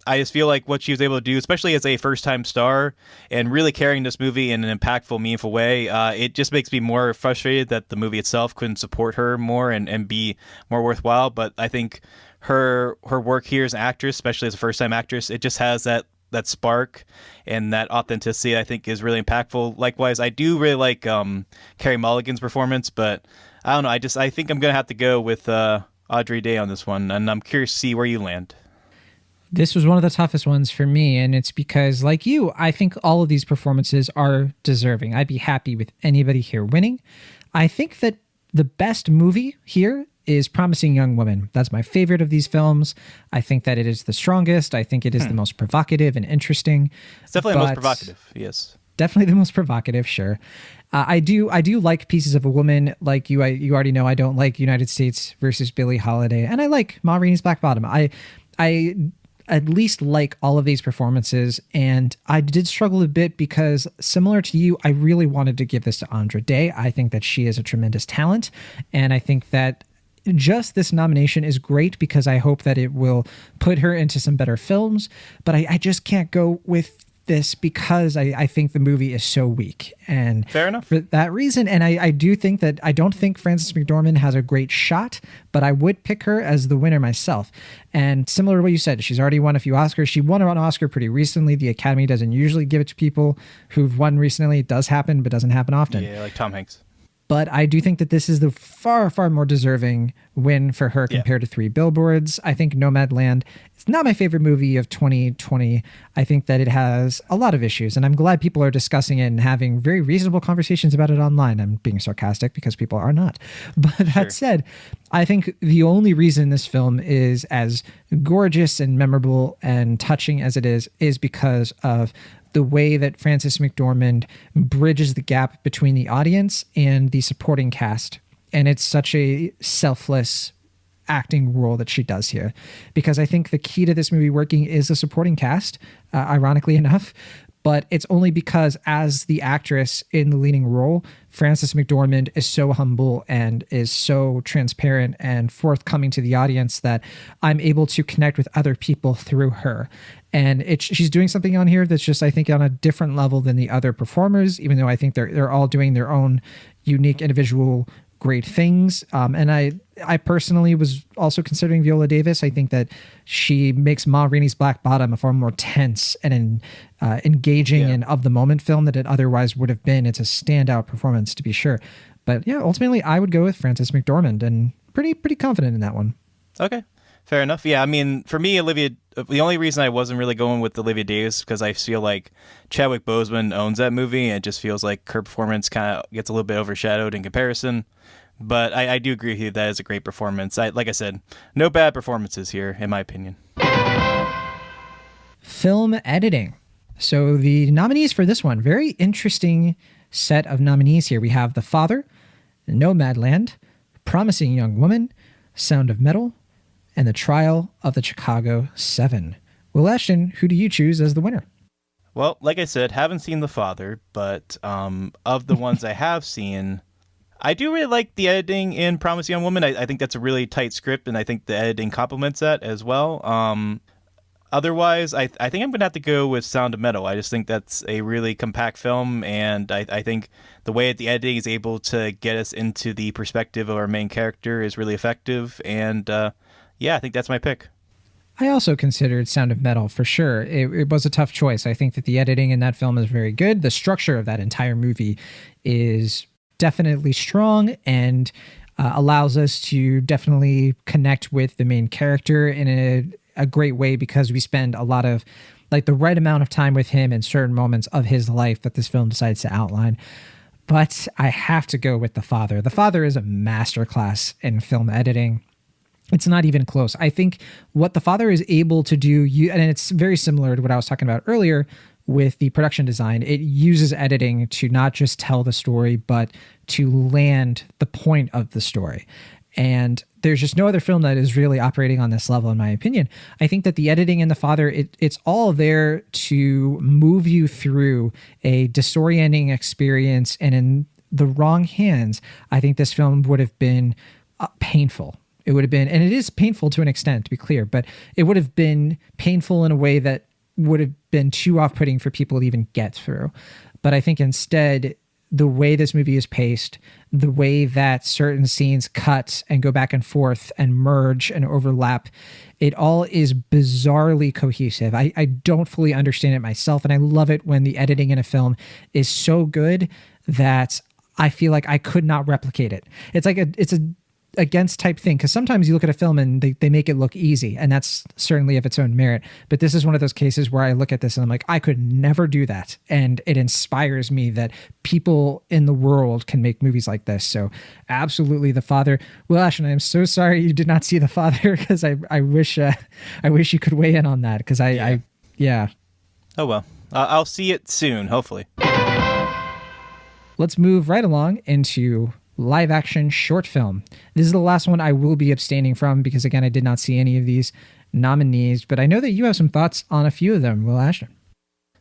I just feel like what she was able to do, especially as a first-time star, and really carrying this movie in an impactful, meaningful way, it just makes me more frustrated that the movie itself couldn't support her more and be more worthwhile. But I think her work here as an actress, especially as a first-time actress, it just has that spark and that authenticity I think is really impactful. Likewise, I do really like Carey Mulligan's performance, but I don't know. I think I'm going to have to go with Audrey Day on this one, and I'm curious to see where you land. This was one of the toughest ones for me, and it's because, like you, I think all of these performances are deserving. I'd be happy with anybody here winning. I think that the best movie here is Promising Young Woman. That's my favorite of these films. I think that it is the strongest. I think it is the most provocative and interesting. It's definitely the most provocative, yes. Definitely the most provocative, sure. I do like Pieces of a Woman. Like you already know I don't like United States versus Billie Holiday, and I like Ma Rainey's Black Bottom. I at least like all of these performances, and I did struggle a bit because, similar to you, I really wanted to give this to Andra Day. I think that she is a tremendous talent, and I think that just this nomination is great because I hope that it will put her into some better films, but I just can't go with this because I think the movie is so weak. And fair enough. For that reason, and I do think that I don't think Frances McDormand has a great shot, but I would pick her as the winner myself. And similar to what you said, she's already won a few Oscars. She won an Oscar pretty recently. The Academy doesn't usually give it to people who've won recently. It does happen, but doesn't happen often. Yeah, like Tom Hanks. But I do think that this is the far, far more deserving win for her compared to Three Billboards. I think Nomadland is not my favorite movie of 2020. I think that it has a lot of issues, and I'm glad people are discussing it and having very reasonable conversations about it online. I'm being sarcastic because people are not. But that said, I think the only reason this film is as gorgeous and memorable and touching as it is because of the way that Frances McDormand bridges the gap between the audience and the supporting cast. And it's such a selfless acting role that she does here. Because I think the key to this movie working is the supporting cast, ironically enough. But it's only because as the actress in the leading role, Frances McDormand is so humble and is so transparent and forthcoming to the audience that I'm able to connect with other people through her. And she's doing something on here that's just, I think, on a different level than the other performers, even though I think they're all doing their own unique individual great things. And I personally was also considering Viola Davis. I think that she makes Ma Rainey's Black Bottom a far more tense and engaging and of the moment film that it otherwise would have been. It's a standout performance, to be sure. But yeah, ultimately I would go with Frances McDormand, and pretty confident in that one. Okay. Fair enough. Yeah, I mean, for me, the only reason I wasn't really going with Olivia Davis because I feel like Chadwick Boseman owns that movie, and it just feels like her performance kind of gets a little bit overshadowed in comparison. But I do agree with you, that is a great performance. Like I said, no bad performances here, in my opinion. Film editing. So the nominees for this one, very interesting set of nominees here. We have The Father, Nomadland, Promising Young Woman, Sound of Metal, and The Trial of the Chicago 7. Will Ashton, who do you choose as the winner? Well, like I said, haven't seen The Father, but of the ones I have seen, I do really like the editing in Promising Young Woman. I think that's a really tight script, and I think the editing complements that as well. Otherwise, I think I'm going to have to go with Sound of Metal. I just think that's a really compact film, and I think the way that the editing is able to get us into the perspective of our main character is really effective, and yeah, I think that's my pick. I also considered Sound of Metal for sure. It was a tough choice. I think that the editing in that film is very good. The structure of that entire movie is definitely strong and allows us to definitely connect with the main character in a great way, because we spend a lot of the right amount of time with him in certain moments of his life that this film decides to outline. But I have to go with The Father. The Father is a masterclass in film editing. It's not even close. I think what The Father is able to do, and it's very similar to what I was talking about earlier with the production design, it uses editing to not just tell the story, but to land the point of the story. And there's just no other film that is really operating on this level, in my opinion. I think that the editing in The Father, it's all there to move you through a disorienting experience. And in the wrong hands, I think this film would have been painful. It would have been, and it is painful to an extent, to be clear, but it would have been painful in a way that would have been too off-putting for people to even get through. But I think instead, the way this movie is paced, the way that certain scenes cut and go back and forth and merge and overlap, it all is bizarrely cohesive. I don't fully understand it myself, and I love it when the editing in a film is so good that I feel like I could not replicate it. It's like it's a against type thing, because sometimes you look at a film and they make it look easy, and that's certainly of its own merit. But this is one of those cases where I look at this and I'm like, I could never do that, and it inspires me that people in the world can make movies like this. So absolutely The Father. Well, Ashton, I'm so sorry you did not see The Father, because I wish you could weigh in on that, because yeah. Oh well, I'll see it soon, hopefully. Let's move right along into live action short film. This is the last one I will be abstaining from, because again, I did not see any of these nominees, but I know that you have some thoughts on a few of them, Will Ashton.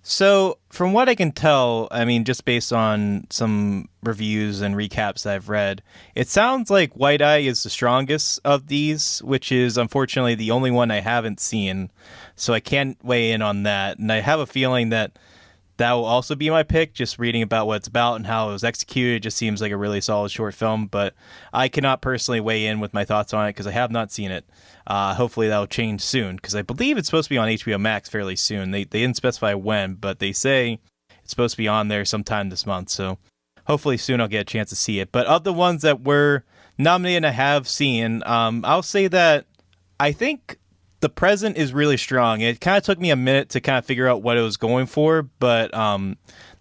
So from what I can tell, I mean, just based on some reviews and recaps that I've read, it sounds like White Eye is the strongest of these, which is unfortunately the only one I haven't seen. So I can't weigh in on that. And I have a feeling that will also be my pick. Just reading about what it's about and how it was executed, it just seems like a really solid short film, but I cannot personally weigh in with my thoughts on it because I have not seen it. Hopefully that'll change soon, because I believe it's supposed to be on HBO Max fairly soon. They didn't specify when, but they say it's supposed to be on there sometime this month, so hopefully soon I'll get a chance to see it. But of the ones that were nominated and I have seen, I'll say that I think The Present is really strong. It kind of took me a minute to kind of figure out what it was going for, but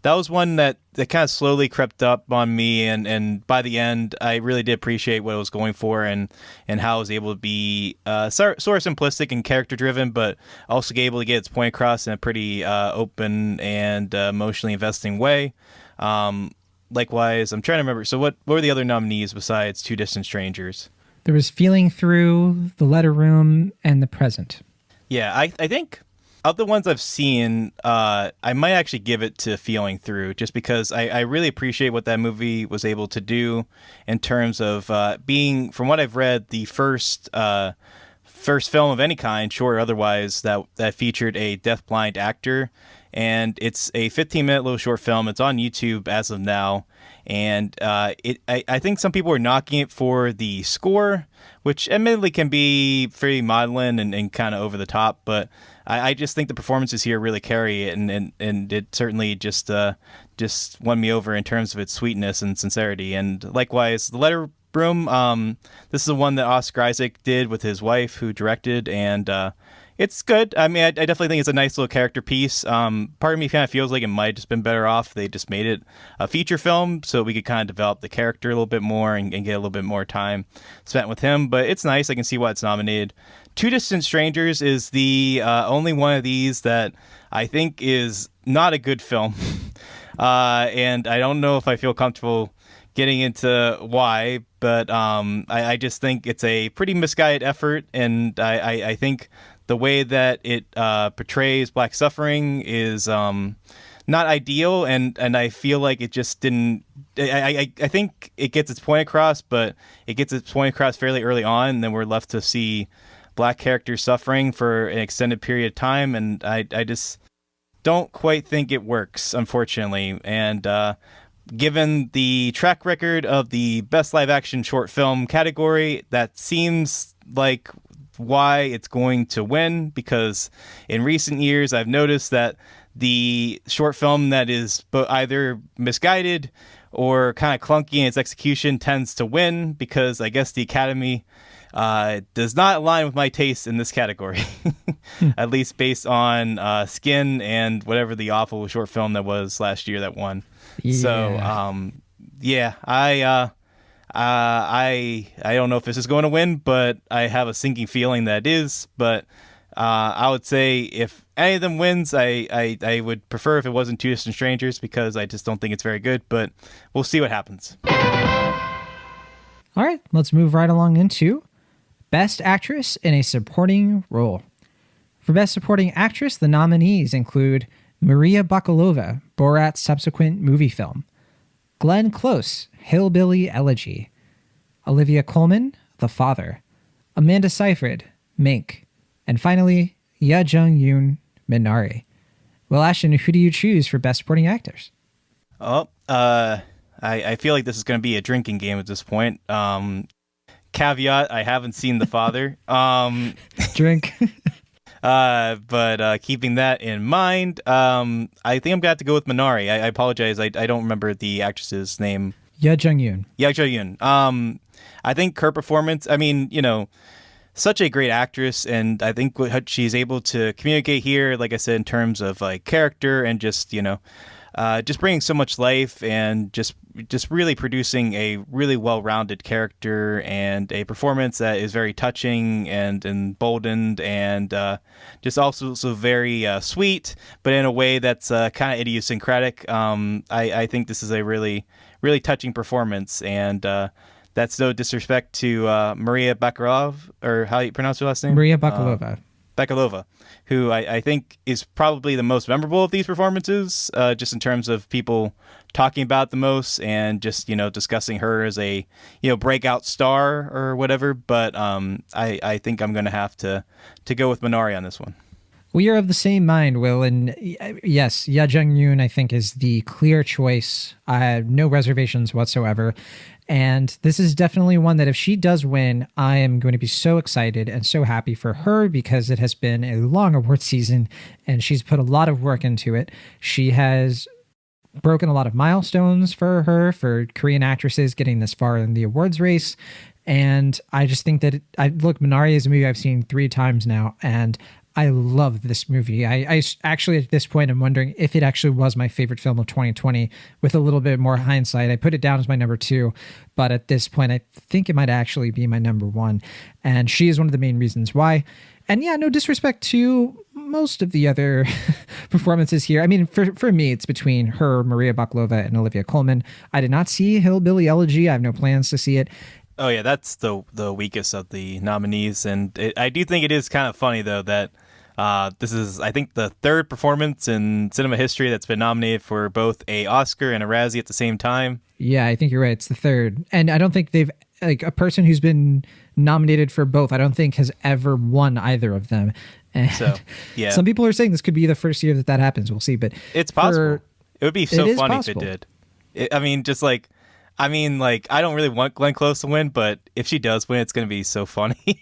that was one that kind of slowly crept up on me, and by the end, I really did appreciate what it was going for and how it was able to be sort of simplistic and character-driven, but also able to get its point across in a pretty open and emotionally investing way. Likewise, I'm trying to remember. So what were the other nominees besides Two Distant Strangers? There was Feeling Through, The Letter Room, and The Present. Yeah, I think of the ones I've seen, I might actually give it to Feeling Through, just because I really appreciate what that movie was able to do in terms of being, from what I've read, the first film of any kind, short or otherwise, that featured a deafblind actor. And it's a 15-minute little short film. It's on YouTube as of now. And I think some people are knocking it for the score, which admittedly can be pretty maudlin and kind of over the top. But I just think the performances here really carry it. And it certainly just won me over in terms of its sweetness and sincerity. And likewise, The Letter Room, this is the one that Oscar Isaac did with his wife, who directed. And it's good. I mean, I definitely think it's a nice little character piece. Part of me kind of feels like it might have just been better off they just made it a feature film so we could kind of develop the character a little bit more and get a little bit more time spent with him. But it's nice. I can see why it's nominated. Two Distant Strangers is the only one of these that I think is not a good film. And I don't know if I feel comfortable getting into why, but I just think it's a pretty misguided effort. And I think the way that it portrays Black suffering is not ideal, and I feel like it just didn't. I think it gets its point across, but it gets its point across fairly early on, and then we're left to see Black characters suffering for an extended period of time, and I just don't quite think it works, unfortunately. And given the track record of the Best Live Action Short Film category, that seems like why it's going to win, because in recent years I've noticed that the short film that is either misguided or kind of clunky in its execution tends to win, because I guess the Academy does not align with my taste in this category, at least based on Skin and whatever the awful short film that was last year that won. Yeah. So I don't know if this is going to win, but I have a sinking feeling that it is. But I would say if any of them wins, I would prefer if it wasn't Two Distant Strangers, because I just don't think it's very good. But we'll see what happens. All right, let's move right along into Best Actress in a Supporting Role. For Best Supporting Actress, the nominees include Maria Bakalova, Borat's subsequent movie film; Glenn Close, Hillbilly Elegy; Olivia Colman, The Father; Amanda Seyfried, Mank; and finally, Ya Jung-yoon, Minari. Well, Ashton, who do you choose for Best Supporting Actors? Oh, I feel like this is going to be a drinking game at this point. Caveat, I haven't seen The Father. Drink. But keeping that in mind, I think I'm going to have to go with Minari. I apologize. I don't remember the actress's name. Ya Jung-yoon. Ya Jung-yoon. I think her performance, I mean, such a great actress, and I think what she's able to communicate here, like I said, in terms of like character and just, just bringing so much life and just really producing a really well-rounded character and a performance that is very touching and emboldened and just also so very sweet, but in a way that's kind of idiosyncratic. I think this is a really, really touching performance, and that's no disrespect to Maria Bakalova, or how you pronounce her last name? Maria Bakalova. Bakalova, who I think is probably the most memorable of these performances, just in terms of people talking about the most and just, discussing her as a, breakout star or whatever. But I think I'm going to have to go with Minari on this one. We are of the same mind, Will, and yes, Ya Jung-yoon, I think, is the clear choice. I have no reservations whatsoever. And this is definitely one that if she does win, I am going to be so excited and so happy for her, because it has been a long award season and she's put a lot of work into it. She has broken a lot of milestones for her, for Korean actresses getting this far in the awards race. And I just think that Minari is a movie I've seen 3 times now, and I love this movie. I actually, at this point, I'm wondering if it actually was my favorite film of 2020 with a little bit more hindsight. I put it down as my number 2, but at this point, I think it might actually be my number 1. And she is one of the main reasons why. And yeah, no disrespect to most of the other performances here. I mean, for me, it's between her, Maria Bakalova, and Olivia Colman. I did not see Hillbilly Elegy. I have no plans to see it. Oh yeah, that's the weakest of the nominees, and I do think it is kind of funny though that this is, I think, the 3rd performance in cinema history that's been nominated for both a Oscar and a Razzie at the same time. Yeah, I think you're right. It's the 3rd, and I don't think they've like a person who's been nominated for both. I don't think has ever won either of them. And so yeah, some people are saying this could be the first year that happens. We'll see, but it's possible. It would be so funny possible. if it did. I don't really want Glenn Close to win, but if she does win, it's going to be so funny.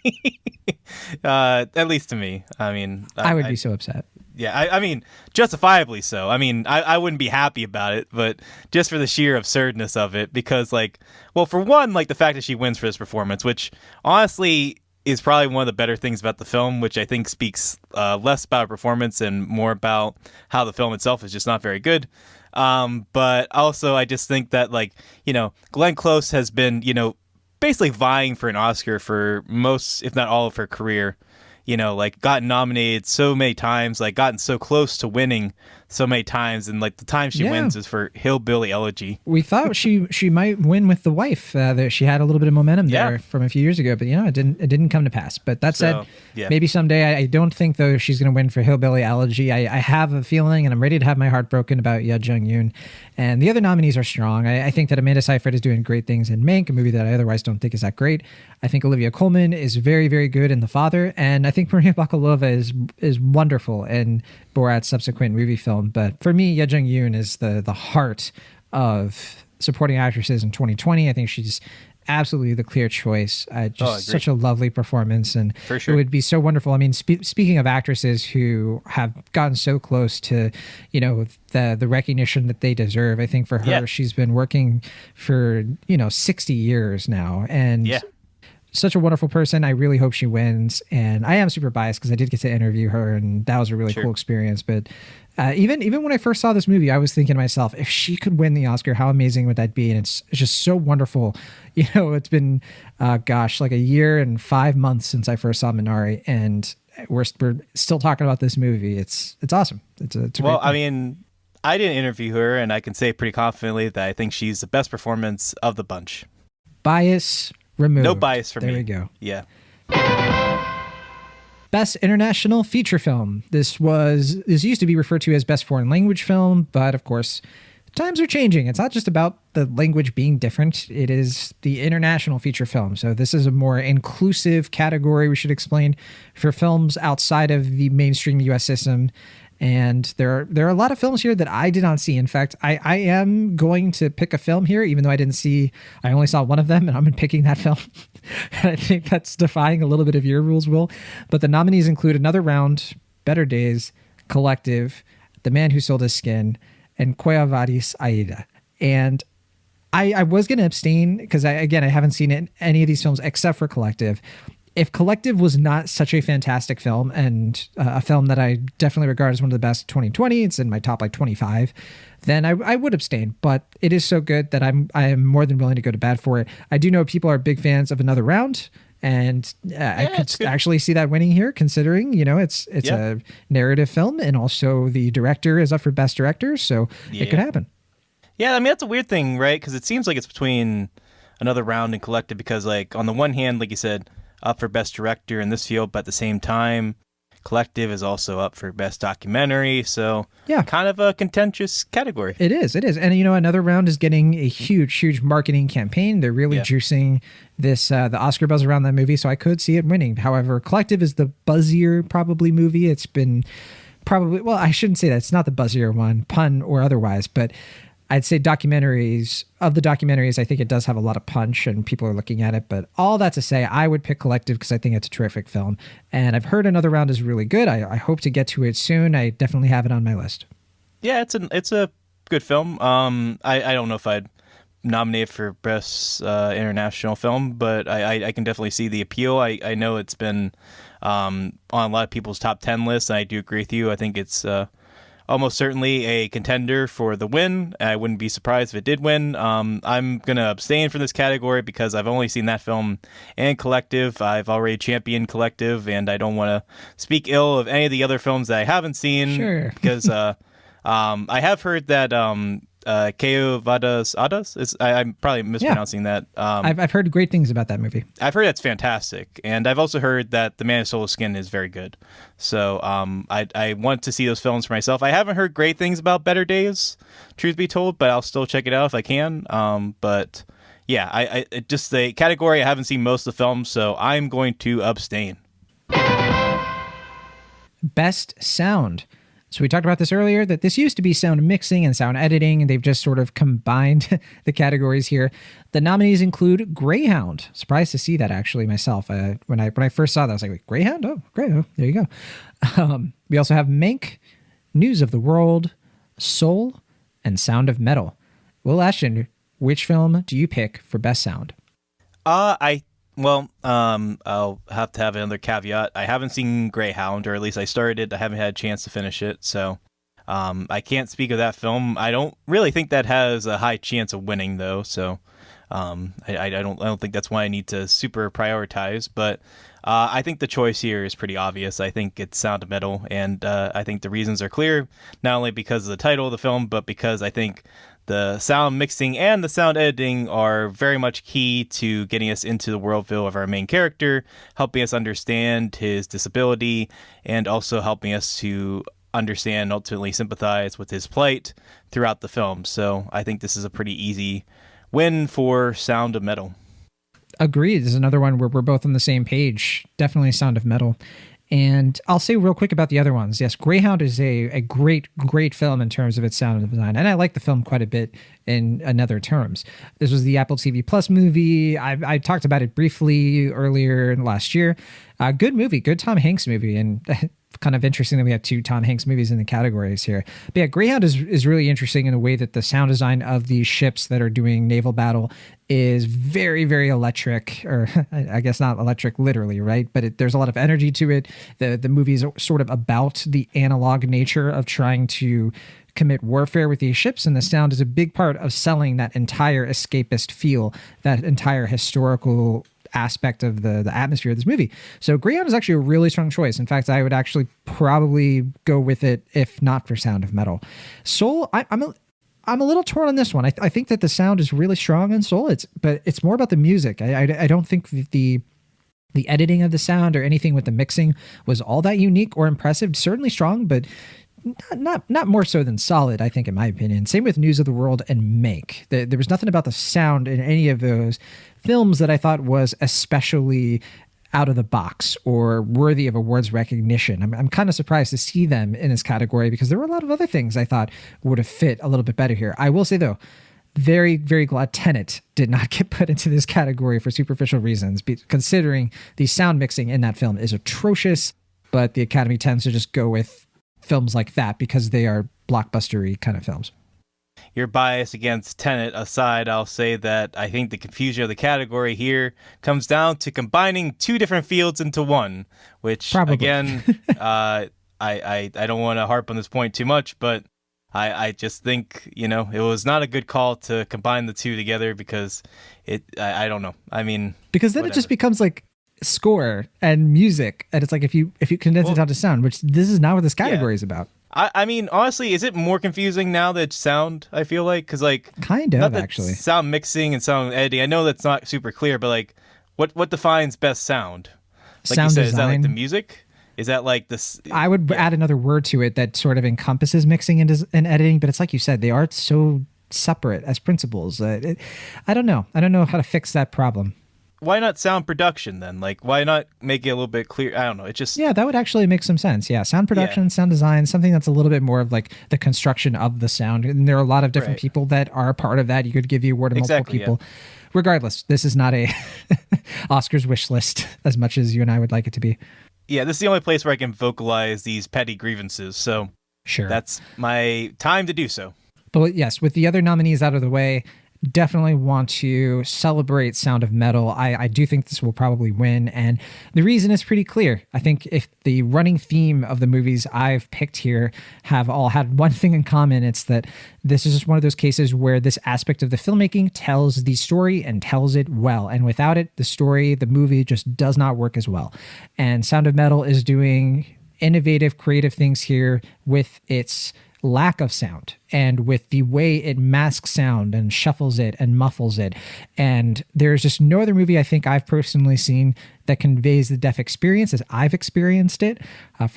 At least to me. I mean, I would be so upset. Yeah, I mean, justifiably so. I mean, I wouldn't be happy about it, but just for the sheer absurdness of it, because, like, well, for one, like, the fact that she wins for this performance, which honestly is probably one of the better things about the film, which I think speaks less about her performance and more about how the film itself is just not very good. But also, I just think that, like, you know, Glenn Close has been, you know, basically vying for an Oscar for most, if not all, of her career. You know, like, gotten nominated so many times, like, gotten so close to winning so many times, and like the time she wins is for Hillbilly Elegy. We thought she might win with The Wife. That she had a little bit of momentum there from a few years ago, but it didn't come to pass. But that said, maybe someday. I don't think though she's going to win for Hillbilly Elegy. I have a feeling, and I'm ready to have my heart broken about Ye Jung-yoon. And the other nominees are strong. I think that Amanda Seyfried is doing great things in Mank, a movie that I otherwise don't think is that great. I think Olivia Colman is very, very good in The Father, and I think Maria Bakalova is wonderful in Borat's subsequent movie film. But for me, Ye Jung-yoon is the heart of supporting actresses in 2020. I think she's absolutely the clear choice. Such a lovely performance, and for sure. It would be so wonderful. I mean, speaking of actresses who have gotten so close to, you know, the recognition that they deserve, I think for her, she's been working for 60 years now, and such a wonderful person. I really hope she wins, and I am super biased because I did get to interview her, and that was a really cool experience. But even when I first saw this movie, I was thinking to myself, if she could win the Oscar, how amazing would that be? And it's just so wonderful. You know, it's been like a year and 5 months since I first saw Minari, and we're still talking about this movie. It's awesome. It's a well, I mean, I didn't interview her, and I can say pretty confidently that I think she's the best performance of the bunch. Bias removed. No bias for me. There we go. Yeah. Best International Feature Film. This used to be referred to as Best Foreign Language Film, but of course, times are changing. It's not just about the language being different. It is the international feature film. So this is a more inclusive category, we should explain, for films outside of the mainstream U.S. system. And there are a lot of films here that I did not see. In fact, I am going to pick a film here, even though I only saw one of them, and I'm picking that film. And I think that's defying a little bit of your rules, Will. But the nominees include Another Round, Better Days, Collective, The Man Who Sold His Skin, and Cuevadis Aida. And I was going to abstain because I haven't seen any of these films except for Collective. If Collective was not such a fantastic film, and a film that I definitely regard as one of the best of 2020, it's in my top 25, then I would abstain. But it is so good that I am more than willing to go to bat for it. I do know people are big fans of Another Round, and I could actually see that winning here, considering it's a narrative film, and also the director is up for Best Director, so it could happen. Yeah, I mean, that's a weird thing, right? Because it seems like it's between Another Round and Collective, because, like, on the one hand, like you said, up for Best Director in this field, but at the same time, Collective is also up for Best Documentary, so kind of a contentious category. It is. And Another Round is getting a huge marketing campaign. They're really juicing this the Oscar buzz around that movie, so I could see it winning. However, Collective is the buzzier probably movie. It's been probably, well, I shouldn't say that. It's not the buzzier one, pun or otherwise, but I'd say documentaries, I think it does have a lot of punch and people are looking at it. But all that to say, I would pick Collective because I think it's a terrific film. And I've heard Another Round is really good. I hope to get to it soon. I definitely have it on my list. Yeah, it's a good film. I don't know if I'd nominate for best international film, but I can definitely see the appeal. I know it's been on a lot of people's top 10 lists, and I do agree with you. I think it's almost certainly a contender for the win. I wouldn't be surprised if it did win. I'm going to abstain from this category because I've only seen that film and Collective. I've already championed Collective, and I don't want to speak ill of any of the other films that I haven't seen. Sure. Because I have heard that Keo Vadas Adas I'm probably mispronouncing that. I've heard great things about that movie. I've heard that's fantastic, and I've also heard that The Man of Soul Skin is very good. So I want to see those films for myself. I haven't heard great things about Better Days, truth be told, but I'll still check it out if I can. But yeah, I just the category, I haven't seen most of the films, so I'm going to abstain. Best sound. So we talked about this earlier, that this used to be sound mixing and sound editing, and they've just sort of combined the categories here. The nominees include Greyhound. Surprised to see that, actually, myself. When I first saw that, I was like, wait, Greyhound? Oh, great. Oh, there you go. We also have Mank, News of the World, Soul, and Sound of Metal. Will Ashton, which film do you pick for best sound? I'll have to have another caveat. I haven't seen Greyhound, or at least I started it. I haven't had a chance to finish it, so I can't speak of that film. I don't really think that has a high chance of winning, though. So I don't think that's why I need to super prioritize. But I think the choice here is pretty obvious. I think it's Sound of Metal, and I think the reasons are clear. Not only because of the title of the film, but because I think the sound mixing and the sound editing are very much key to getting us into the worldview of our main character, helping us understand his disability, and also helping us to understand and ultimately sympathize with his plight throughout the film. So I think this is a pretty easy win for Sound of Metal. Agreed. This is another one where we're both on the same page. Definitely Sound of Metal. And I'll say real quick about the other ones. Yes, Greyhound is a great film in terms of its sound design. And I like the film quite a bit in other terms. This was the Apple TV Plus movie. I talked about it briefly earlier last year. Good movie, good Tom Hanks movie. And kind of interesting that we have two Tom Hanks movies in the categories here. But yeah, Greyhound is really interesting in the way that the sound design of these ships that are doing naval battle is very, very electric, or I guess not electric literally, right? But there's a lot of energy to it. The movie is sort of about the analog nature of trying to commit warfare with these ships, and the sound is a big part of selling that entire escapist feel, that entire historical aspect of the atmosphere of this movie. So Greyhound is actually a really strong choice. In fact, I would actually probably go with it if not for Sound of Metal. Soul, I'm a little torn on this one. I think that the sound is really strong in Soul. But it's more about the music. I don't think the editing of the sound or anything with the mixing was all that unique or impressive. Certainly strong, but not more so than solid, I think, in my opinion. Same with News of the World and Mank. There was nothing about the sound in any of those films that I thought was especially out of the box or worthy of awards recognition. I'm kind of surprised to see them in this category because there were a lot of other things I thought would have fit a little bit better here. I will say, though, very, very glad Tenet did not get put into this category for superficial reasons, considering the sound mixing in that film is atrocious, but the Academy tends to just go with films like that because they are blockbustery kind of films. Your bias against Tenet aside, I'll say that I think the confusion of the category here comes down to combining two different fields into one, which Probably. Again, I don't want to harp on this point too much, but I just think, it was not a good call to combine the two together because I don't know. I mean, because then whatever. It just becomes like score and music, and it's like if you condense it down to sound, which this is not what this category is about. I mean, honestly, is it more confusing now that it's sound? I feel like because kind of actually sound mixing and sound editing. I know that's not super clear, but what defines best sound? Like sound you said, design. Is that like the music? Is that like this? I would add another word to it that sort of encompasses mixing and editing, but it's like you said, they are so separate as principles. I don't know. I don't know how to fix that problem. Why not sound production then? Why not make it a little bit clear? I don't know. It just... Yeah, that would actually make some sense. Yeah, sound production, sound design, something that's a little bit more of the construction of the sound. And there are a lot of different people that are a part of that. You could give the award to multiple people. Yeah. Regardless, this is not a Oscars wish list as much as you and I would like it to be. Yeah, this is the only place where I can vocalize these petty grievances. So sure, that's my time to do so. But yes, with the other nominees out of the way, definitely want to celebrate Sound of Metal. I do think this will probably win, and the reason is pretty clear. I think if the running theme of the movies I've picked here have all had one thing in common, it's that this is just one of those cases where this aspect of the filmmaking tells the story and tells it well, and without it, the movie just does not work as well. And Sound of Metal is doing innovative, creative things here with its lack of sound and with the way it masks sound and shuffles it and muffles it. And there's just no other movie I think I've personally seen that conveys the deaf experience as I've experienced it. I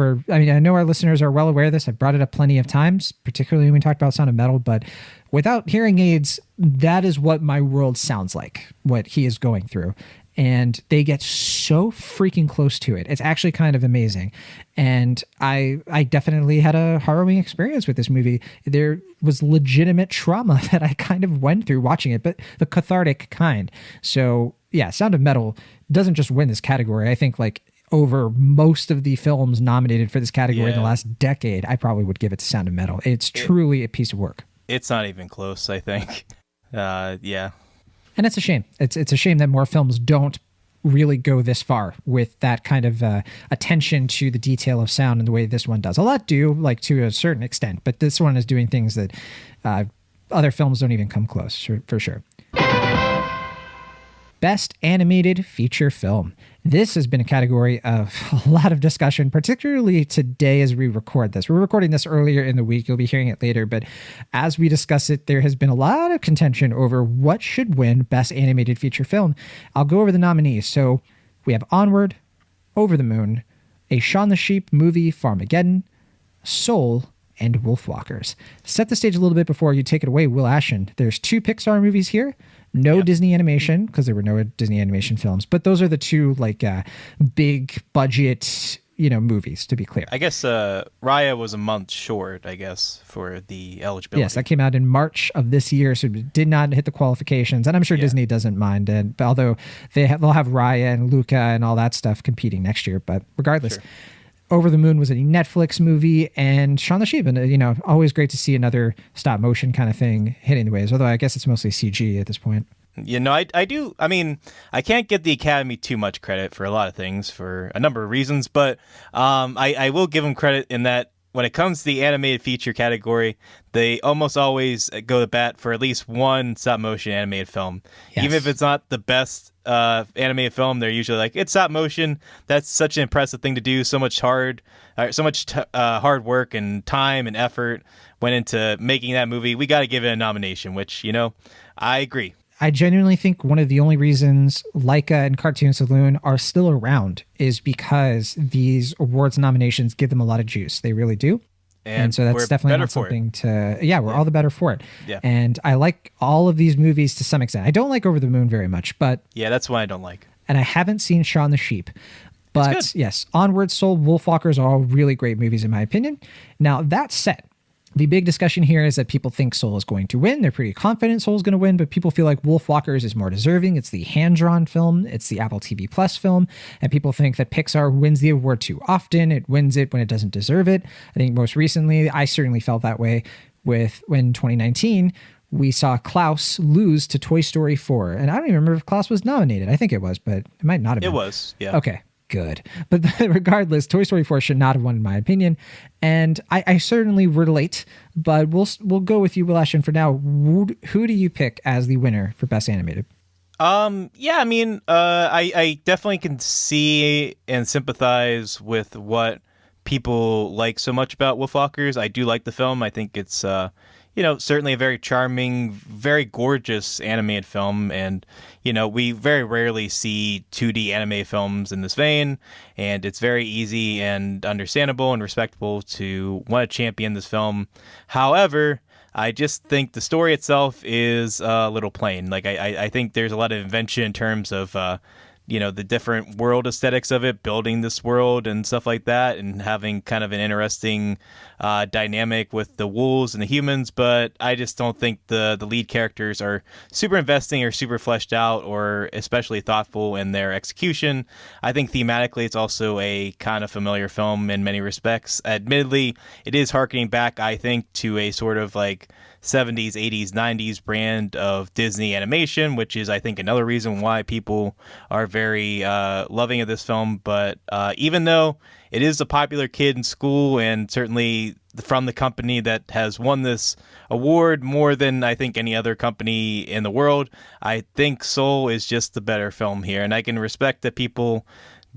know our listeners are well aware of this. I've brought it up plenty of times, particularly when we talked about Sound of Metal, but without hearing aids, that is what my world sounds like, what he is going through. And they get so freaking close to it. It's actually kind of amazing. And I definitely had a harrowing experience with this movie. There was legitimate trauma that I kind of went through watching it, but the cathartic kind. So yeah, Sound of Metal doesn't just win this category. I think like over most of the films nominated for this category in the last decade, I probably would give it to Sound of Metal. It's truly a piece of work. It's not even close, I think. Yeah. And it's a shame. It's a shame that more films don't really go this far with that kind of attention to the detail of sound and the way this one does. A lot do, like to a certain extent, but this one is doing things that other films don't even come close, for sure. Best Animated Feature Film. This has been a category of a lot of discussion, particularly today as we record this. We're recording this earlier in the week. You'll be hearing it later. But as we discuss it, there has been a lot of contention over what should win Best Animated Feature Film. I'll go over the nominees. So we have Onward, Over the Moon, A Shaun the Sheep movie, Farmageddon, Soul, and Wolfwalkers. Set the stage a little bit before you take it away, Will Ashton. There's 2 Pixar movies here. No Disney animation, because there were no Disney animation films, but those are the 2 like big budget, movies, to be clear. I guess Raya was a month short, I guess, for the eligibility. Yes, that came out in March of this year, so it did not hit the qualifications, and I'm sure Disney doesn't mind. And although they'll have Raya and Luca and all that stuff competing next year, but regardless. Sure. Over the Moon was a Netflix movie, and Shaun the Sheep, and always great to see another stop motion kind of thing hitting the waves. Although I guess it's mostly CG at this point. I do. I mean, I can't give the Academy too much credit for a lot of things for a number of reasons, but I will give them credit in that when it comes to the animated feature category, they almost always go to bat for at least one stop motion animated film, even if it's not the best animated film. They're usually like, it's stop motion. That's such an impressive thing to do. So much hard work and time and effort went into making that movie. We got to give it a nomination, which, I agree. I genuinely think one of the only reasons Laika and Cartoon Saloon are still around is because these awards nominations give them a lot of juice. They really do. And so that's definitely not something we're all the better for it. Yeah. And I like all of these movies to some extent. I don't like Over the Moon very much, but yeah, that's why I don't like. And I haven't seen Shaun the Sheep. But yes, Onward, Soul, Wolfwalkers are all really great movies in my opinion. Now, that said, the big discussion here is that people think Soul is going to win. They're pretty confident Soul is going to win, but people feel like Wolfwalkers is more deserving. It's the hand-drawn film. It's the Apple TV Plus film. And people think that Pixar wins the award too often. It wins it when it doesn't deserve it. I think most recently, I certainly felt that way with when 2019, we saw Klaus lose to Toy Story 4. And I don't even remember if Klaus was nominated. I think it was, but it might not have been. It was, yeah. Okay. Good. But regardless, Toy Story 4 should not have won, in my opinion. And I certainly relate, but we'll go with you, Will Ashton, for now. Who do you pick as the winner for Best Animated? I definitely can see and sympathize with what people like so much about Wolfwalkers. I do like the film. I think it's certainly a very charming, very gorgeous animated film. And, we very rarely see 2D anime films in this vein. And it's very easy and understandable and respectable to want to champion this film. However, I just think the story itself is a little plain. Like, I think there's a lot of invention in terms of, the different world aesthetics of it, building this world and stuff like that, and having kind of an interesting dynamic with the wolves and the humans. But I just don't think the lead characters are super investing or super fleshed out or especially thoughtful in their execution. I think thematically it's also a kind of familiar film in many respects. Admittedly, it is harkening back, I think, to a sort of like 70s, 80s, 90s brand of Disney animation, which is, I think, another reason why people are very loving of this film. But even though it is a popular kid in school, and certainly from the company that has won this award more than I think any other company in the world, I think Soul is just the better film here. And I can respect that people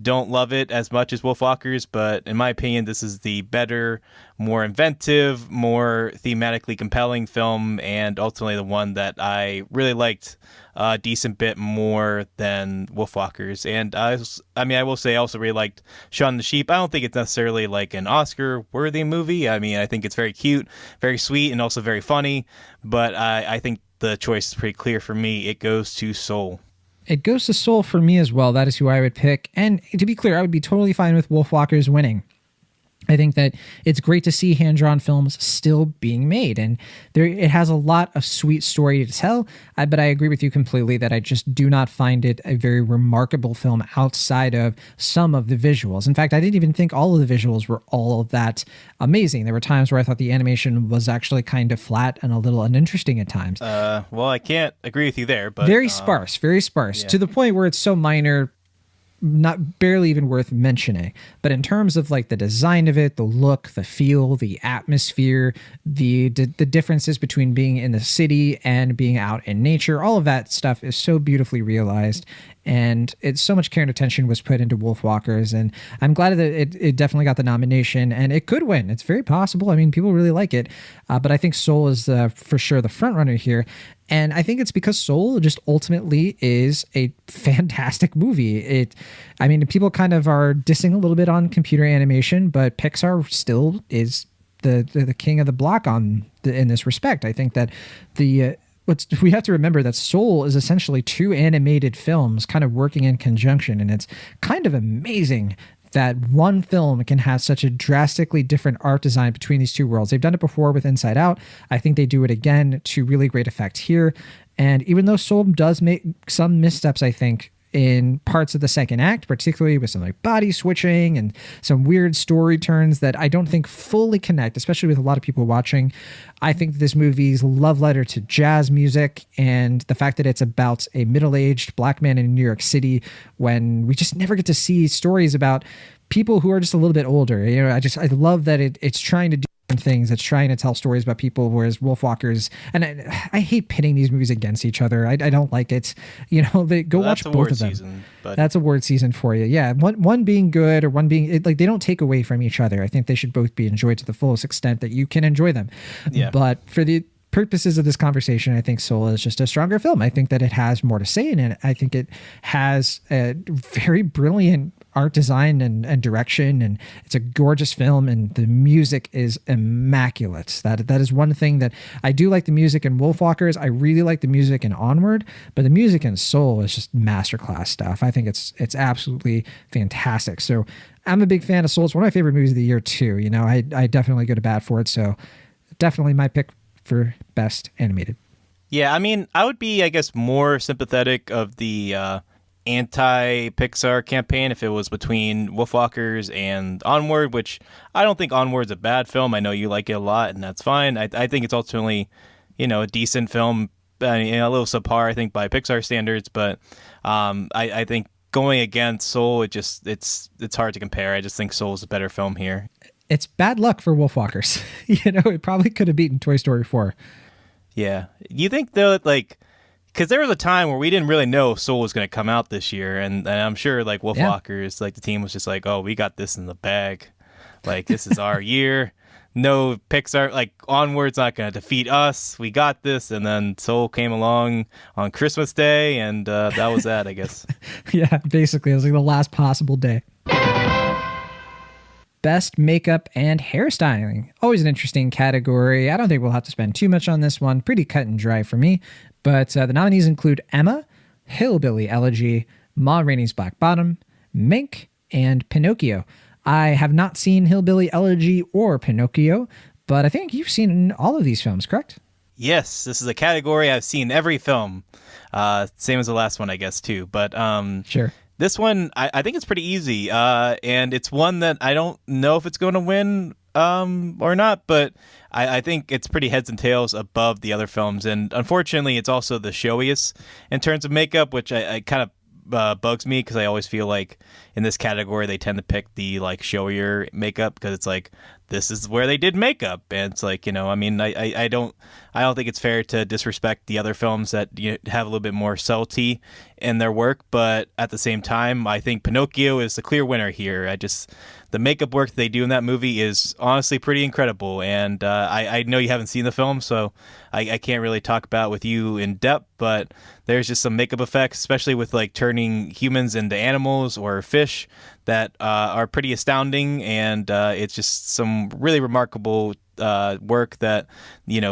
don't love it as much as Wolfwalkers, but in my opinion, this is the better, more inventive, more thematically compelling film, and ultimately the one that I really liked a decent bit more than Wolfwalkers. And I will say I also really liked Shaun the Sheep. I don't think it's necessarily like an Oscar-worthy movie. I mean, I think it's very cute, very sweet, and also very funny, but I think the choice is pretty clear for me. It goes to Soul. It goes to Soul for me as well. That is who I would pick. And to be clear, I would be totally fine with Wolfwalkers winning. I think that it's great to see hand-drawn films still being made, and it has a lot of sweet story to tell, but I agree with you completely that I just do not find it a very remarkable film outside of some of the visuals. In fact, I didn't even think all of the visuals were all that amazing. There were times where I thought the animation was actually kind of flat and a little uninteresting at times. Well, I can't agree with you there, but very sparse, yeah. To the point where it's so minor, not barely even worth mentioning. But in terms of like the design of it, the look, the feel, the atmosphere, the differences between being in the city and being out in nature, all of that stuff is so beautifully realized. And it's so much care and attention was put into Wolfwalkers, and I'm glad that it definitely got the nomination, and it could win. It's very possible. I mean, people really like it, but I think Soul is for sure the front runner here. And I think it's because Soul just ultimately is a fantastic movie. People kind of are dissing a little bit on computer animation, but Pixar still is the king of the block in this respect. I think that we have to remember that Soul is essentially two animated films kind of working in conjunction, and it's kind of amazing that one film can have such a drastically different art design between these two worlds. They've done it before with Inside Out. I think they do it again to really great effect here. And even though Soul does make some missteps, I think, in parts of the second act, particularly with some like body switching and some weird story turns that I don't think fully connect, especially with a lot of people watching. I think this movie's love letter to jazz music and the fact that it's about a middle-aged black man in New York City when we just never get to see stories about people who are just a little bit older. You know, I love that it's trying to do things. It's trying to tell stories about people, whereas Wolfwalkers, and I hate pitting these movies against each other. I don't like it. You know, watch both of them. Season, but that's award season for you. Yeah, one being good or one being like, they don't take away from each other. I think they should both be enjoyed to the fullest extent that you can enjoy them. Yeah. But for the purposes of this conversation, I think Soul is just a stronger film. I think that it has more to say in it. I think it has a very brilliant art design and direction, and it's a gorgeous film, and the music is immaculate. That is one thing that I do like. The music in Wolfwalkers, I really like the music in Onward, but the music in Soul is just masterclass stuff. I think it's absolutely fantastic. So I'm a big fan of Soul. It's one of my favorite movies of the year too. You know, I definitely go to bat for it. So definitely my pick for best animated. Yeah, I mean, I would be, I guess, more sympathetic of the anti-Pixar campaign if it was between Wolfwalkers and Onward, which I don't think Onward's a bad film. I know you like it a lot, and that's fine. I think it's ultimately, a decent film, a little subpar, I think, by Pixar standards, but I think going against Soul, it's hard to compare. I just think Soul is a better film here. It's bad luck for Wolfwalkers. It probably could have beaten Toy Story 4. Yeah. You think, though, like, because there was a time where we didn't really know if Soul was going to come out this year, and I'm sure, like, Wolfwalkers, like, the team was just like, oh, we got this in the bag. Like, this is our year. No Pixar, like, Onward's not going to defeat us. We got this. And then Soul came along on Christmas Day, and that was that, I guess. Yeah, basically. It was like the last possible day. Best makeup and hairstyling. Always an interesting category. I don't think we'll have to spend too much on this one. Pretty cut and dry for me. But the nominees include Emma, Hillbilly Elegy, Ma Rainey's Black Bottom, Mink, and Pinocchio. I have not seen Hillbilly Elegy or Pinocchio, but I think you've seen all of these films, correct? Yes, this is a category I've seen every film. Same as the last one, I guess, too. But sure. This one, I think it's pretty easy, and it's one that I don't know if it's going to win. or not, but I think it's pretty heads and tails above the other films. And unfortunately, it's also the showiest in terms of makeup, which I kind of bugs me because I always feel like in this category they tend to pick the like showier makeup because it's like this is where they did makeup, and it's like, I mean, I don't think it's fair to disrespect the other films that have a little bit more subtlety in their work, but at the same time I think Pinocchio is the clear winner here. The makeup work they do in that movie is honestly pretty incredible, and I know you haven't seen the film, so I can't really talk about it with you in depth, but there's just some makeup effects, especially with like turning humans into animals or fish, that are pretty astounding, and it's just some really remarkable work that,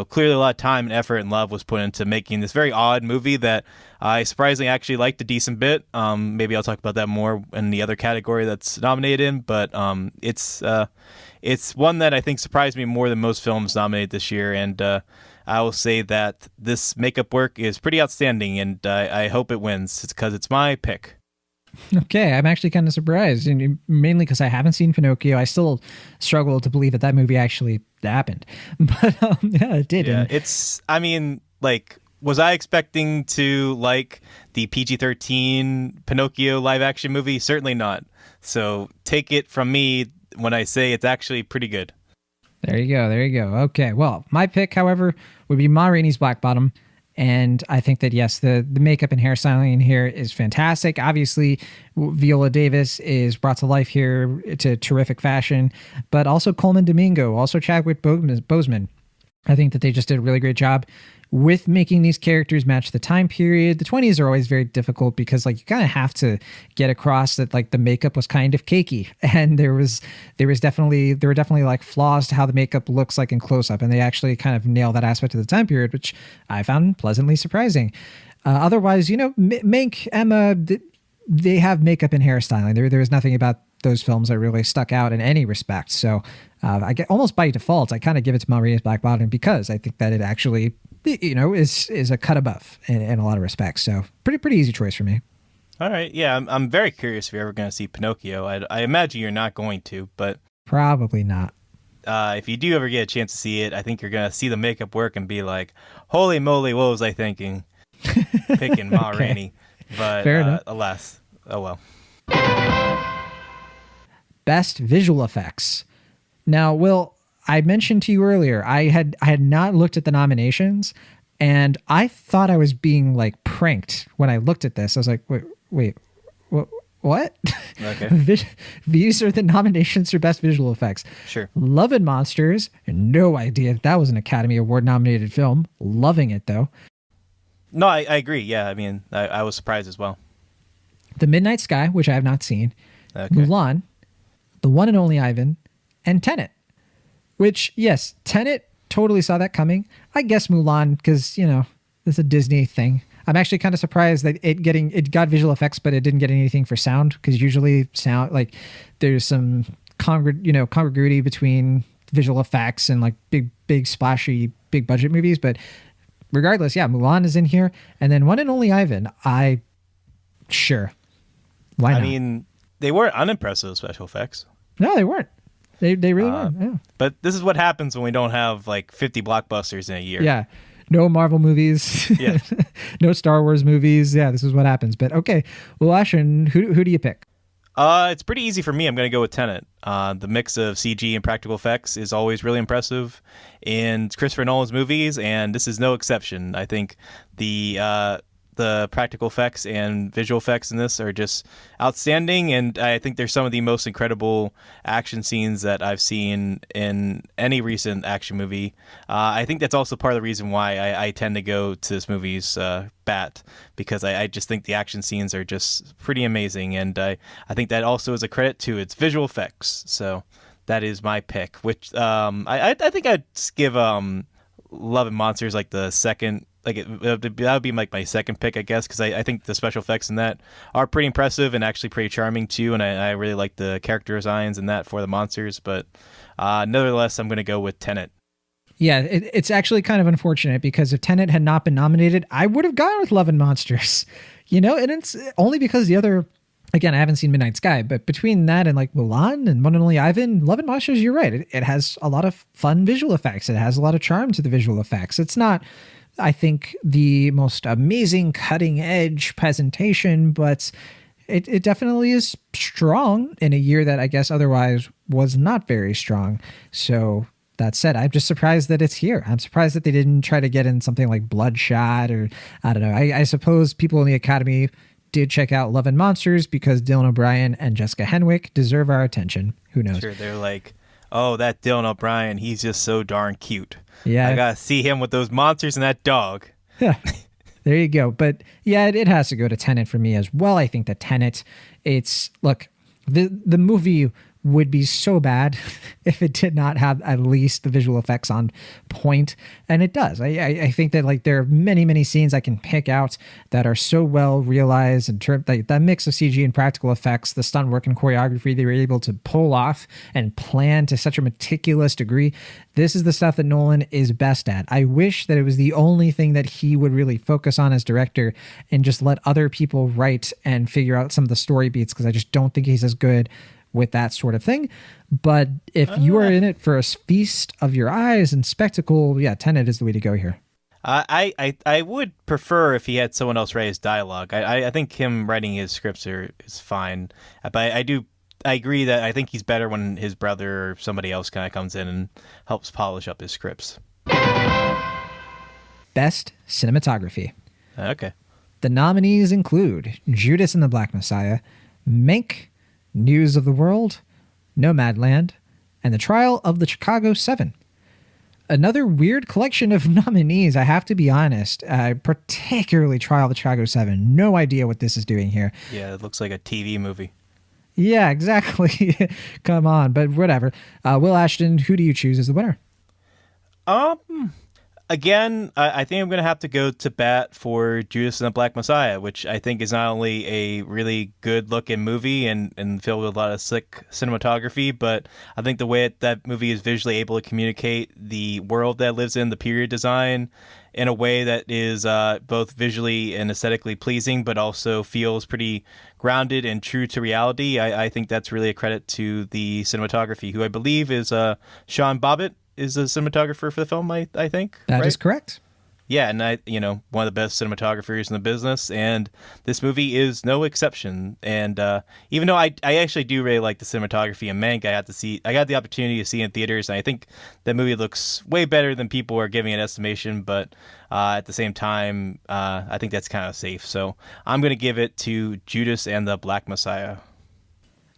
clearly a lot of time and effort and love was put into making this very odd movie that I surprisingly actually liked a decent bit. Maybe I'll talk about that more in the other category that's nominated in, but it's one that I think surprised me more than most films nominated this year, and I will say that this makeup work is pretty outstanding, and I hope it wins. It's because it's my pick. Okay, I'm actually kind of surprised, and mainly because I haven't seen Pinocchio. I still struggle to believe that movie actually happened, but yeah, it did. Yeah, was I expecting to like the PG-13 Pinocchio live action movie? Certainly not. So take it from me when I say it's actually pretty good. There you go. Okay, well, my pick, however, would be Ma Rainey's Black Bottom. And I think that, yes, the makeup and hairstyling in here is fantastic. Obviously, Viola Davis is brought to life here to terrific fashion, but also Coleman Domingo, also Chadwick Boseman. I think that they just did a really great job with making these characters match the time period. The 20s are always very difficult because like you kind of have to get across that like the makeup was kind of cakey, and there were definitely like flaws to how the makeup looks like in close up, and they actually kind of nail that aspect of the time period, which I found pleasantly surprising. Otherwise, Mank, Emma, they have makeup and hairstyling. There was nothing about those films that really stuck out in any respect. So I get almost by default, I kind of give it to Ma Rainey's Black Bottom because I think that it actually, is a cut above in a lot of respects. So pretty easy choice for me. All right. Yeah, I'm very curious if you're ever going to see Pinocchio. I imagine you're not going to, but probably not. If you do ever get a chance to see it, I think you're going to see the makeup work and be like, holy moly, what was I thinking? Picking Ma Rainey. But fair enough. Alas, oh well. Best visual effects. Now, Will, I mentioned to you earlier, I had not looked at the nominations, and I thought I was being like pranked when I looked at this. I was like, wait, what? Okay. These are the nominations for best visual effects. Sure. Love and Monsters. No idea if that was an Academy Award nominated film. Loving it though. No, I agree. Yeah, I mean, I was surprised as well. The Midnight Sky, which I have not seen. Okay. Mulan, The One and Only Ivan, and Tenet. Which, yes, Tenet, totally saw that coming. I guess Mulan, because, it's a Disney thing. I'm actually kind of surprised that it got visual effects, but it didn't get anything for sound, because usually sound, like, there's some congruity between visual effects and like big splashy, big budget movies. But regardless, yeah, Mulan is in here. And then One and Only Ivan, sure. Why not? I mean, they weren't unimpressive special effects. No, they weren't. They really weren't. Yeah. But this is what happens when we don't have like 50 blockbusters in a year. Yeah. No Marvel movies. Yeah. No Star Wars movies. Yeah, this is what happens. But okay. Well, Ashton, who do you pick? It's pretty easy for me. I'm going to go with Tenet. The mix of CG and practical effects is always really impressive in Christopher Nolan's movies, and this is no exception. I think the practical effects and visual effects in this are just outstanding, and I think there's some of the most incredible action scenes that I've seen in any recent action movie. I think that's also part of the reason why I tend to go to this movie's bat, because I just think the action scenes are just pretty amazing, and I think that also is a credit to its visual effects. So that is my pick, which I think I'd give Love and Monsters like the second. That would be like my second pick, I guess, because I think the special effects in that are pretty impressive and actually pretty charming too, and I really like the character designs in that for the monsters. But nevertheless, I'm going to go with Tenet. Yeah, it's actually kind of unfortunate, because if Tenet had not been nominated, I would have gone with Love and Monsters. And it's only because the other again, I haven't seen Midnight Sky, but between that and like Mulan and One and Only Ivan, Love and Monsters, you're right. It has a lot of fun visual effects. It has a lot of charm to the visual effects. It's not, I think, the most amazing cutting edge presentation, but it definitely is strong in a year that I guess otherwise was not very strong. So that said, I'm just surprised that it's here. I'm surprised that they didn't try to get in something like Bloodshot, or I don't know. I suppose people in the Academy did check out Love and Monsters because Dylan O'Brien and Jessica Henwick deserve our attention. Who knows? Sure, they're like, oh, that Dylan O'Brien, he's just so darn cute. Yeah. I gotta see him with those monsters and that dog. Yeah. There you go. But yeah, it has to go to Tenet for me as well. I think that Tenet, look, the movie would be so bad if it did not have at least the visual effects on point, and it does. I think that like there are many scenes I can pick out that are so well realized, and that mix of CG and practical effects, the stunt work and choreography they were able to pull off and plan to such a meticulous degree. This is the stuff that Nolan is best at. I wish that it was the only thing that he would really focus on as director and just let other people write and figure out some of the story beats, because I just don't think he's as good with that sort of thing. But if you are in it for a feast of your eyes and spectacle, yeah, Tenet is the way to go here. I would prefer if he had someone else write his dialogue. I think him writing his scripts is fine. But I agree that I think he's better when his brother or somebody else kind of comes in and helps polish up his scripts. Best cinematography. Okay. The nominees include Judas and the Black Messiah, Mank, News of the World, Nomadland, and The Trial of the Chicago 7. Another weird collection of nominees, I have to be honest. Particularly Trial of the Chicago 7. No idea what this is doing here. Yeah, it looks like a TV movie. Yeah, exactly. Come on, but whatever. Will Ashton, who do you choose as the winner? Again, I think I'm going to have to go to bat for Judas and the Black Messiah, which I think is not only a really good-looking movie and filled with a lot of slick cinematography, but I think the way that movie is visually able to communicate the world that it lives in, the period design, in a way that is both visually and aesthetically pleasing, but also feels pretty grounded and true to reality. I think that's really a credit to the cinematography, who I believe is Sean Bobbitt is a cinematographer for the film, I think. That is correct. Yeah, and one of the best cinematographers in the business, and this movie is no exception. And even though I actually do really like the cinematography in Mank, I got the opportunity to see it in theaters, and I think that movie looks way better than people are giving an estimation. But at the same time, I think that's kind of safe. So I'm going to give it to Judas and the Black Messiah.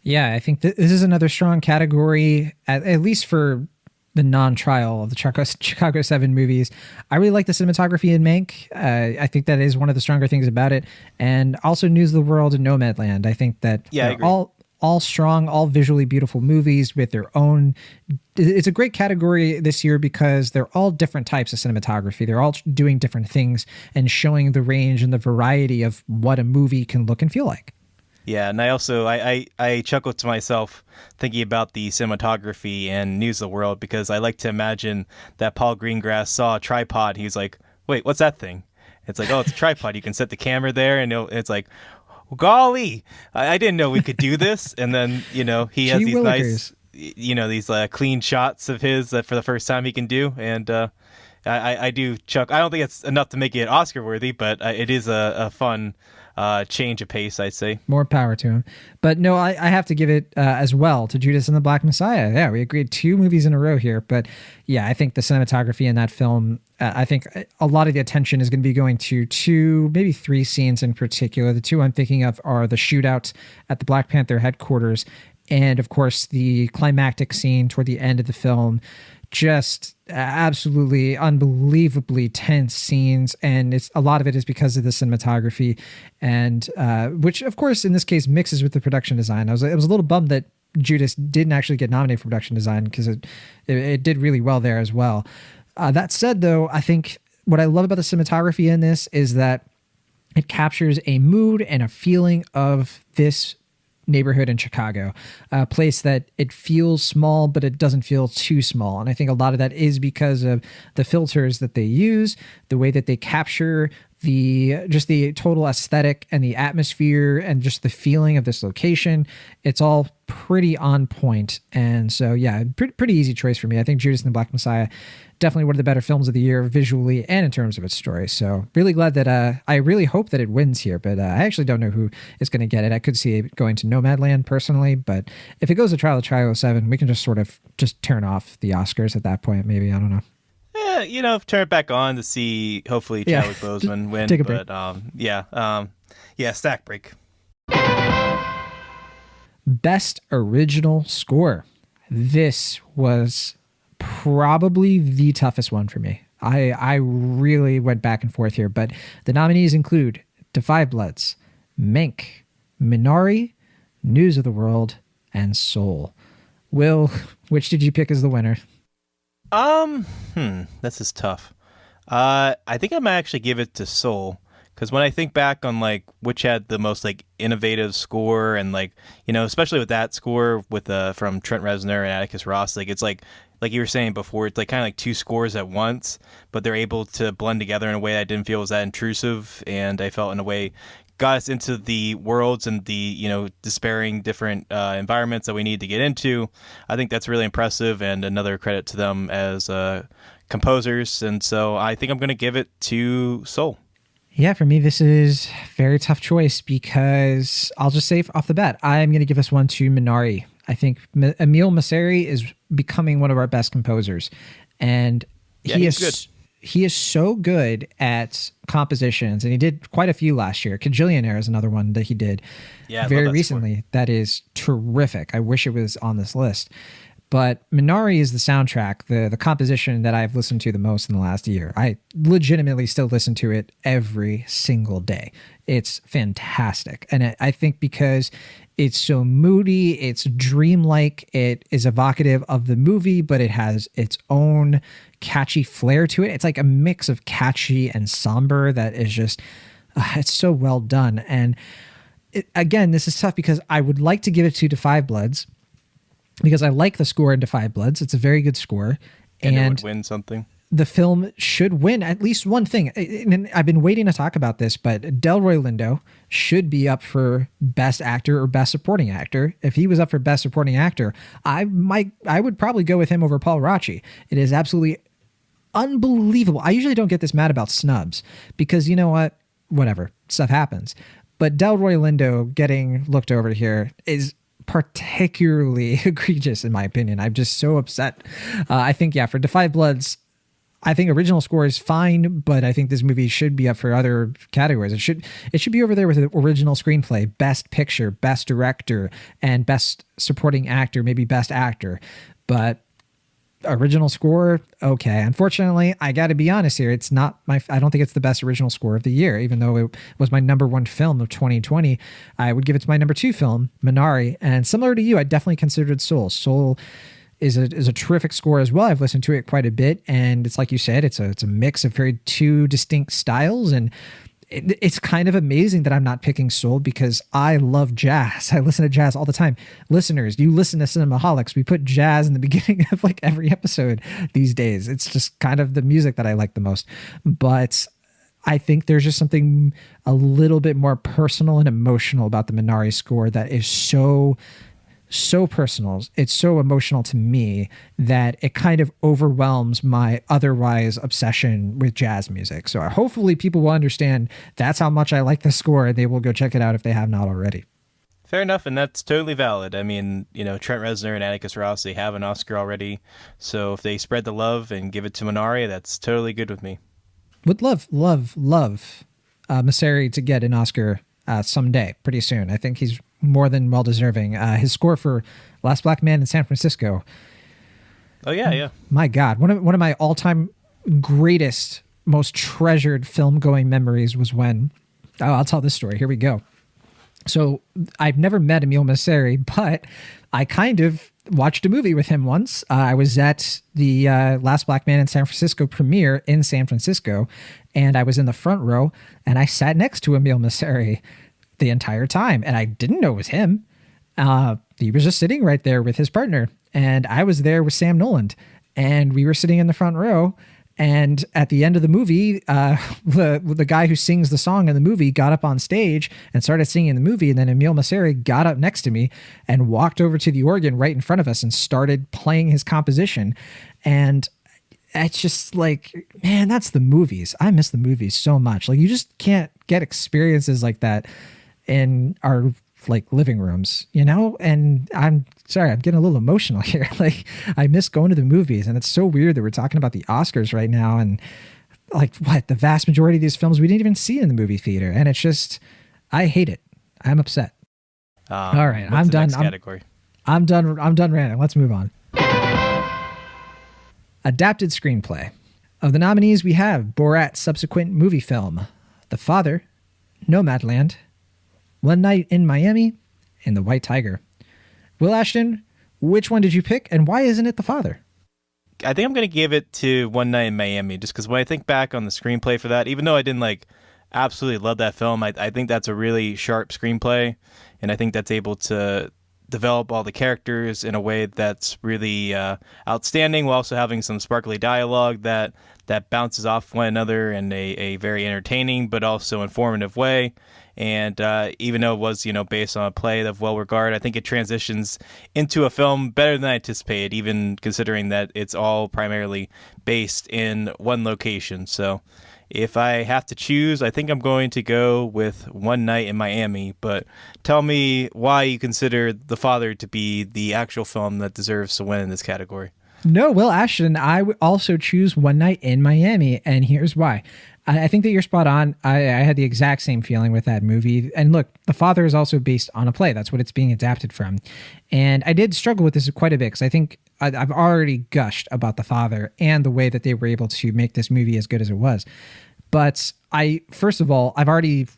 Yeah, I think this is another strong category, at least for the non-trial of the Chicago 7 movies. I really like the cinematography in Mank. I think that is one of the stronger things about it. And also News of the World and Nomadland. I think that they're all strong, all visually beautiful movies with their own... It's a great category this year because they're all different types of cinematography. They're all doing different things and showing the range and the variety of what a movie can look and feel like. Yeah, and I also I chuckled to myself thinking about the cinematography and News of the World, because I like to imagine that Paul Greengrass saw a tripod. He was like, "Wait, what's that thing?" It's like, "Oh, it's a tripod. You can set the camera there," and it's like, "Golly, I didn't know we could do this." And then he has these nice, these clean shots of his that for the first time he can do, and I do chuckle. I don't think it's enough to make it Oscar worthy, but it is a fun change of pace, I'd say. More power to him. But no, I have to give it as well to Judas and the Black Messiah. Yeah, we agreed 2 movies in a row here. But yeah, I think the cinematography in that film, I think a lot of the attention is going to be going to 2, maybe 3 scenes in particular. The 2 I'm thinking of are the shootout at the Black Panther headquarters and, of course, the climactic scene toward the end of the film. Just absolutely unbelievably tense scenes, and a lot of it is because of the cinematography, and which of course in this case mixes with the production design. I was a little bummed that Judas didn't actually get nominated for production design, because it did really well there as well. That said, though, I think what I love about the cinematography in this is that it captures a mood and a feeling of this neighborhood in Chicago, a place that it feels small, but it doesn't feel too small. And I think a lot of that is because of the filters that they use, the way that they capture the total aesthetic and the atmosphere and just the feeling of this location, it's all pretty on point. And so, yeah, pretty easy choice for me. I think Judas and the Black Messiah, definitely one of the better films of the year visually and in terms of its story. So really glad that I really hope that it wins here, but I actually don't know who is going to get it. I could see it going to Nomadland personally, but if it goes to Trial of Chicago 7, we can just sort of just turn off the Oscars at that point. Maybe, I don't know. Yeah, turn it back on to see hopefully Chadwick Boseman win. Take a break. But stack break. Best original score. This was probably the toughest one for me. I really went back and forth here, but the nominees include Da 5 Bloods, Mank, Minari, News of the World, and Soul. Will, which did you pick as the winner? This is tough. I think I might actually give it to Soul, because when I think back on like which had the most like innovative score and like, especially with that score with from Trent Reznor and Atticus Ross, like it's like you were saying before, it's like kind of like two scores at once, but they're able to blend together in a way I didn't feel was that intrusive, and I felt in a way got us into the worlds and the despairing different environments that we need to get into. I think that's really impressive, and another credit to them as composers. And so I think I'm going to give it to Soul. Yeah, for me, this is a very tough choice because I'll just say off the bat, I'm going to give this one to Minari. I think Emile Mosseri is becoming one of our best composers, and he's good. He is so good at compositions, and he did quite a few last year. Kajillionaire is another one that he did very recently. Score. That is terrific. I wish it was on this list. But Minari is the soundtrack, the composition that I've listened to the most in the last year. I legitimately still listen to it every single day. It's fantastic. And I think because it's so moody, it's dreamlike, it is evocative of the movie, but it has its own catchy flair to it. It's like a mix of catchy and somber that is just, it's so well done. And again, this is tough because I would like to give it to Da 5 Bloods, because I like the score in Da 5 Bloods. It's a very good score. And it would win something. The film should win at least one thing. And I've been waiting to talk about this, but Delroy Lindo should be up for Best Actor or Best Supporting Actor. If he was up for Best Supporting Actor, I would probably go with him over Paul Raci. It is absolutely unbelievable. I usually don't get this mad about snubs because you know what? Whatever. Stuff happens. But Delroy Lindo getting looked over here is particularly egregious in my opinion. I'm just so upset. I think, for Da 5 Bloods, I think original score is fine, but I think this movie should be up for other categories. It should be over there with the original screenplay, Best Picture, Best Director, and Best Supporting Actor, maybe Best Actor. But original score, okay. Unfortunately, I got to be honest here. It's not I don't think it's the best original score of the year, even though it was my number one film of 2020. I would give it to my number two film, Minari. And similar to you, I definitely considered Soul. Soul is a terrific score as well. I've listened to it quite a bit, and it's like you said, it's a mix of very two distinct styles, and it's kind of amazing that I'm not picking Soul because I love jazz. I listen to jazz all the time. Listeners, you listen to Cinemaholics. We put jazz in the beginning of like every episode these days. It's just kind of the music that I like the most. But I think there's just something a little bit more personal and emotional about the Minari score that is so personal. It's so emotional to me that it kind of overwhelms my otherwise obsession with jazz music. So hopefully people will understand that's how much I like the score, and they will go check it out if they have not already. Fair enough, and that's totally valid. I mean, Trent Reznor and Atticus Ross, they have an Oscar already. So if they spread the love and give it to Minari, that's totally good with me. Would love Mosseri to get an Oscar someday, pretty soon. I think he's more than well deserving. His score for Last Black Man in San Francisco. Oh yeah. My God, one of my all-time greatest, most treasured film-going memories was when. I'll tell this story. Here we go. So I've never met Emile Mosseri, but I kind of watched a movie with him once. I was at the Last Black Man in San Francisco premiere in San Francisco, and I was in the front row, and I sat next to Emile Mosseri the entire time, and I didn't know it was him. He was just sitting right there with his partner, and I was there with Sam Noland, and we were sitting in the front row, And at the end of the movie, the guy who sings the song in the movie got up on stage and started singing the movie. And then Emil Masseri got up next to me and walked over to the organ right in front of us and started playing his composition. And it's just like, man, that's the movies. I miss the movies so much. Like, you just can't get experiences like that in our like living rooms, you know? And I'm sorry, I'm getting a little emotional here. Like, I miss going to the movies, and it's so weird that we're talking about the Oscars right now. And like, what, the vast majority of these films we didn't even see in the movie theater. And it's just, I hate it. I'm upset. All right, I'm done. I'm done ranting. Let's move on. Adapted screenplay. Of the nominees, we have Borat's subsequent movie film, The Father, Nomadland, One Night in Miami, and The White Tiger. Will Ashton, which one did you pick, and why isn't it The Father? I think I'm going to give it to One Night in Miami, just because when I think back on the screenplay for that, even though I didn't like absolutely love that film, I think that's a really sharp screenplay, and I think that's able to develop all the characters in a way that's really outstanding, while also having some sparkly dialogue that bounces off one another in a very entertaining but also informative way. And even though it was, based on a play of well regard, I think it transitions into a film better than I anticipated, even considering that it's all primarily based in one location. So if I have to choose, I think I'm going to go with One Night in Miami. But tell me why you consider The Father to be the actual film that deserves to win in this category. No, Will Ashton, I would also choose One Night in Miami, and here's why. I think that you're spot on. I had the exact same feeling with that movie. And look, The Father is also based on a play. That's what it's being adapted from. And I did struggle with this quite a bit, because I think I've already gushed about The Father and the way that they were able to make this movie as good as it was. But first of all, I've already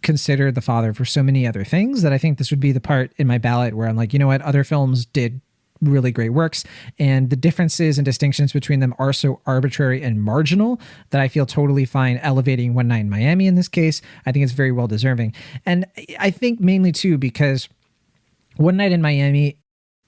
considered The Father for so many other things that I think this would be the part in my ballot where I'm like, you know what, other films did really great works, and the differences and distinctions between them are so arbitrary and marginal that I feel totally fine elevating One Night in Miami in this case. I think it's very well deserving. And I think mainly too because One Night in Miami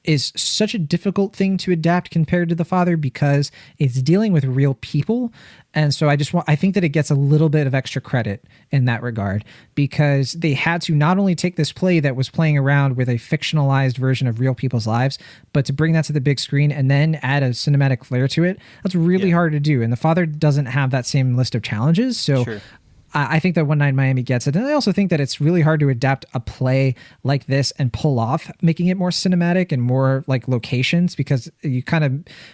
is such a difficult thing to adapt compared to The Father, because it's dealing with real people. And so I think that it gets a little bit of extra credit in that regard, because they had to not only take this play that was playing around with a fictionalized version of real people's lives, but to bring that to the big screen and then add a cinematic flair to it. That's really hard to do. And The Father doesn't have that same list of challenges. So sure. I think that One Night in Miami gets it. And I also think that it's really hard to adapt a play like this and pull off making it more cinematic and more like locations, because we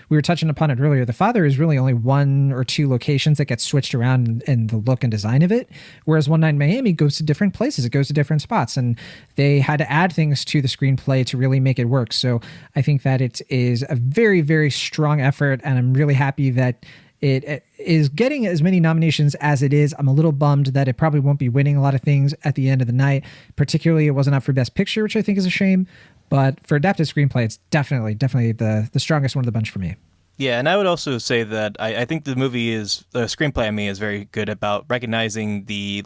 were touching upon it earlier. The Father is really only one or two locations that get switched around in the look and design of it. Whereas One Night in Miami goes to different places. It goes to different spots, and they had to add things to the screenplay to really make it work. So I think that it is a very, very strong effort, and I'm really happy that it is getting as many nominations as it is. I'm a little bummed that it probably won't be winning a lot of things at the end of the night. Particularly, it wasn't up for Best Picture, which I think is a shame. But for adapted screenplay, it's definitely the strongest one of the bunch for me. Yeah, and I would also say that I think the screenplay is very good about recognizing the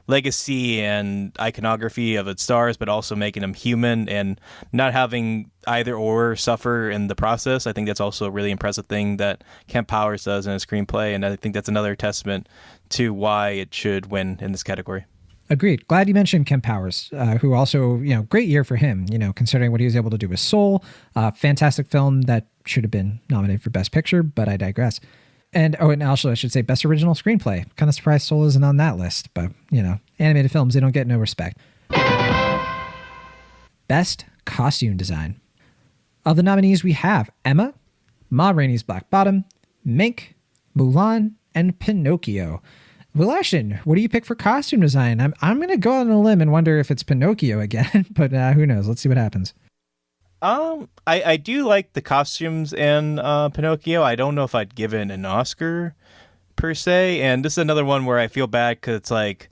legacy and iconography of its stars, but also making them human and not having either or suffer in the process. I think that's also a really impressive thing that Kemp Powers does in a screenplay, and I think that's another testament to why it should win in this category. Agreed. Glad you mentioned Kemp Powers, who also, great year for him, considering what he was able to do with Soul. Fantastic film that should have been nominated for Best Picture, but I digress. And also I should say Best Original Screenplay. Kind of surprised Soul isn't on that list, but, animated films, they don't get no respect. Best Costume Design. Of the nominees, we have Emma, Ma Rainey's Black Bottom, Mank, Mulan, and Pinocchio. Will Ashton, what do you pick for costume design? I'm going to go on a limb and wonder if it's Pinocchio again, but who knows? Let's see what happens. I do like the costumes in Pinocchio. I don't know if I'd give it an Oscar per se, and this is another one where I feel bad because it's like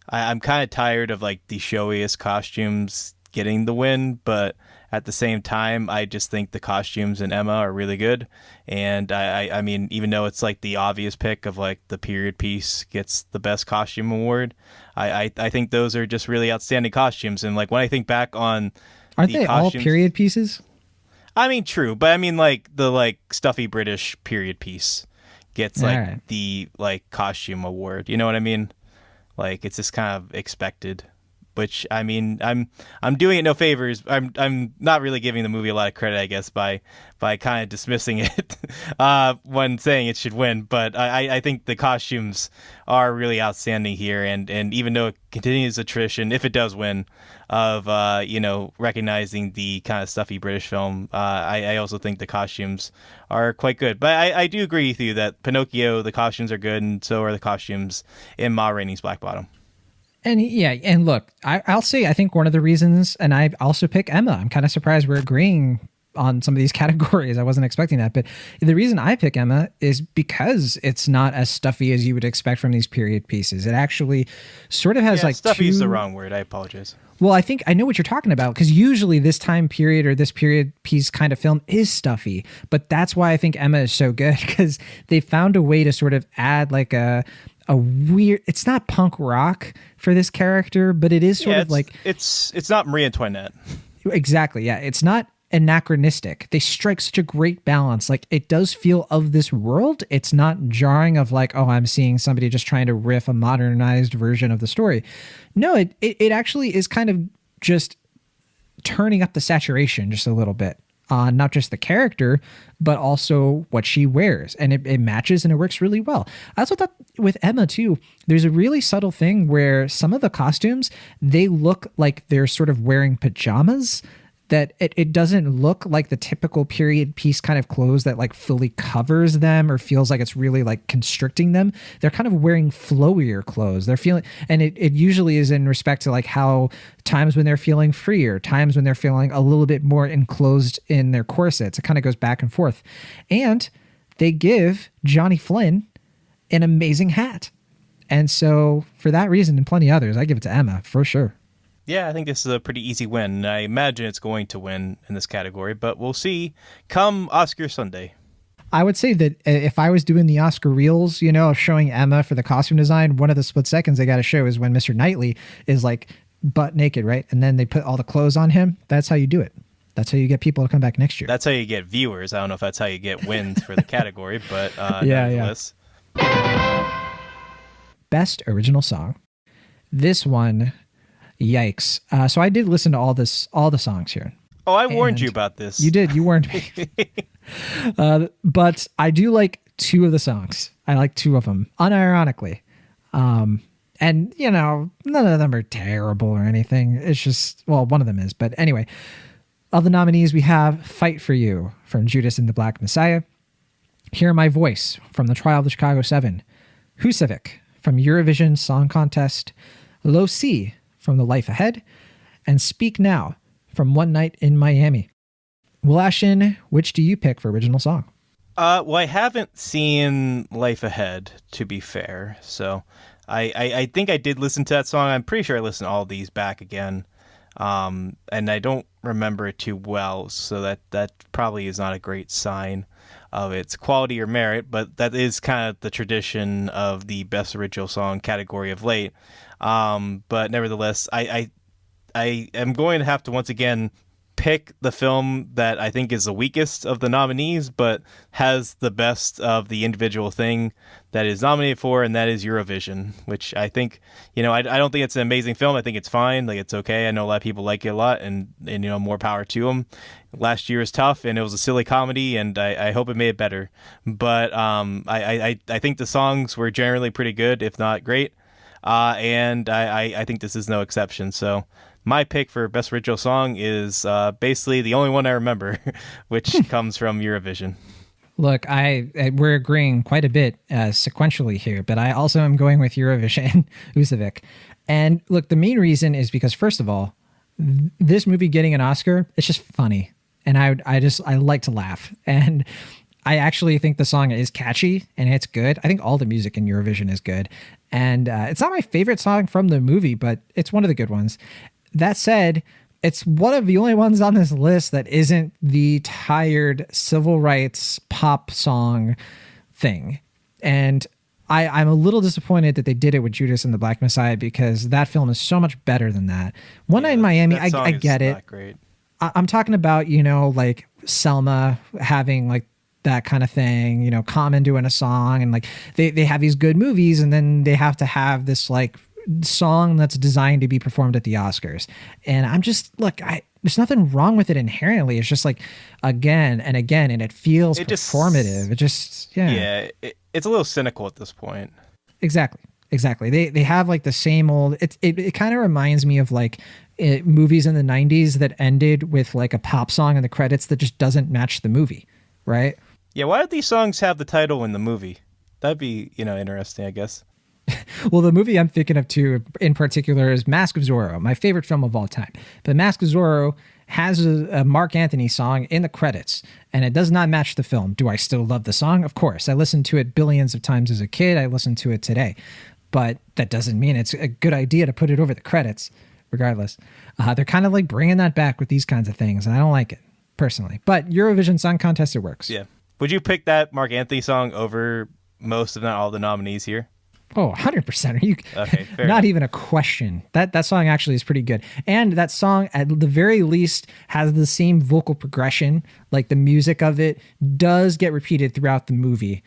I'm kind of tired of like the showiest costumes getting the win, but at the same time, I just think the costumes in Emma are really good. And I mean, even though it's like the obvious pick of like the period piece gets the best costume award, I think those are just really outstanding costumes. And like when I think back on, aren't they all period pieces? I mean, true, but I mean like the stuffy British period piece gets the costume award. You know what I mean? Like, it's just kind of expected. Which, I mean, I'm doing it no favors. I'm not really giving the movie a lot of credit, I guess, by kind of dismissing it when saying it should win. But I think the costumes are really outstanding here, and even though it continues a tradition, if it does win, of recognizing the kind of stuffy British film, I also think the costumes are quite good. But I do agree with you that Pinocchio, the costumes are good, and so are the costumes in Ma Rainey's Black Bottom. And and look, I'll say I think one of the reasons, and I also pick Emma. I'm kind of surprised we're agreeing on some of these categories. I wasn't expecting that, but the reason I pick Emma is because it's not as stuffy as you would expect from these period pieces. It actually sort of has stuffy is the wrong word. I apologize. Well, I think I know what you're talking about, because usually this time period or this period piece kind of film is stuffy, but that's why I think Emma is so good, because they found a way to sort of add like a weird, it's not punk rock for this character, but it is sort of like it's not Marie Antoinette. Exactly. Yeah. It's not anachronistic. They strike such a great balance. Like, it does feel of this world. It's not jarring of like, oh, I'm seeing somebody just trying to riff a modernized version of the story. No, it actually is kind of just turning up the saturation just a little bit on not just the character, but also what she wears. And it matches and it works really well. I also thought with Emma too, there's a really subtle thing where some of the costumes, they look like they're sort of wearing pajamas, that it doesn't look like the typical period piece kind of clothes that like fully covers them or feels like it's really like constricting them. They're kind of wearing flowier clothes. They're feeling, and it usually is in respect to like how times when they're feeling freer, times when they're feeling a little bit more enclosed in their corsets. It kind of goes back and forth. And they give Johnny Flynn an amazing hat. And so for that reason and plenty others, I give it to Emma for sure. Yeah, I think this is a pretty easy win. I imagine it's going to win in this category, but we'll see come Oscar Sunday. I would say that if I was doing the Oscar reels, of showing Emma for the costume design, one of the split seconds they got to show is when Mr. Knightley is like butt naked, right? And then they put all the clothes on him. That's how you do it. That's how you get people to come back next year. That's how you get viewers. I don't know if that's how you get wins for the category, but nevertheless. Best original song. This one... Yikes. So I did listen to all the songs here. Oh, I warned you about this. You did. You warned me. But I do like two of the songs. I like two of them, unironically. And, none of them are terrible or anything. It's just, well, one of them is. But anyway, of the nominees, we have Fight for You from Judas and the Black Messiah, Hear My Voice from The Trial of the Chicago 7, Husavik from Eurovision Song Contest, Low C from The Life Ahead, and Speak Now from One Night in Miami. Will, which do you pick for original song? Well, I haven't seen Life Ahead, to be fair, so I think I did listen to that song. I'm pretty sure I listened to all of these back again, and I don't remember it too well, so that probably is not a great sign of its quality or merit, but that is kind of the tradition of the Best Original Song category of late. But nevertheless, I am going to have to once again pick the film that I think is the weakest of the nominees, but has the best of the individual thing that is nominated for, and that is Eurovision, which I think, I don't think it's an amazing film. I think it's fine. Like, it's okay. I know a lot of people like it a lot, and more power to them. Last year was tough, and it was a silly comedy, and I hope it made it better. But I think the songs were generally pretty good, if not great. And I think this is no exception. So my pick for Best Original Song is basically the only one I remember, which comes from Eurovision. Look, we're agreeing quite a bit sequentially here, but I also am going with Eurovision, Husavik. And look, the main reason is because, first of all, this movie getting an Oscar, it's just funny. And I like to laugh. And I actually think the song is catchy and it's good. I think all the music in Eurovision is good. And it's not my favorite song from the movie, but it's one of the good ones. That said, it's one of the only ones on this list that isn't the tired civil rights pop song thing. And I'm a little disappointed that they did it with Judas and the Black Messiah, because that film is so much better than that. One Night in Miami, I get it. Not great. I'm talking about, like Selma having like that kind of thing, you know, Common doing a song, and like they have these good movies, and then they have to have this like song that's designed to be performed at the Oscars. And I'm just, look, there's nothing wrong with it inherently. It's just like again and again, and it feels performative. It just, it's a little cynical at this point. Exactly. They have like the same old. It kind of reminds me of like movies in the '90s that ended with like a pop song in the credits that just doesn't match the movie, right? Yeah. Why don't these songs have the title in the movie? That'd be, interesting, I guess. Well, the movie I'm thinking of too, in particular, is Mask of Zorro, my favorite film of all time. But Mask of Zorro has a Mark Anthony song in the credits, and it does not match the film. Do I still love the song? Of course. I listened to it billions of times as a kid. I listen to it today. But that doesn't mean it's a good idea to put it over the credits, regardless. They're kind of like bringing that back with these kinds of things, and I don't like it, personally. But Eurovision Song Contest, it works. Yeah. Would you pick that Mark Anthony song over most, if not all, the nominees here? Oh, 100%. Are you? Okay, fair not enough. even a question. That song actually is pretty good. And that song, at the very least, has the same vocal progression. Like the music of it does get repeated throughout the movie.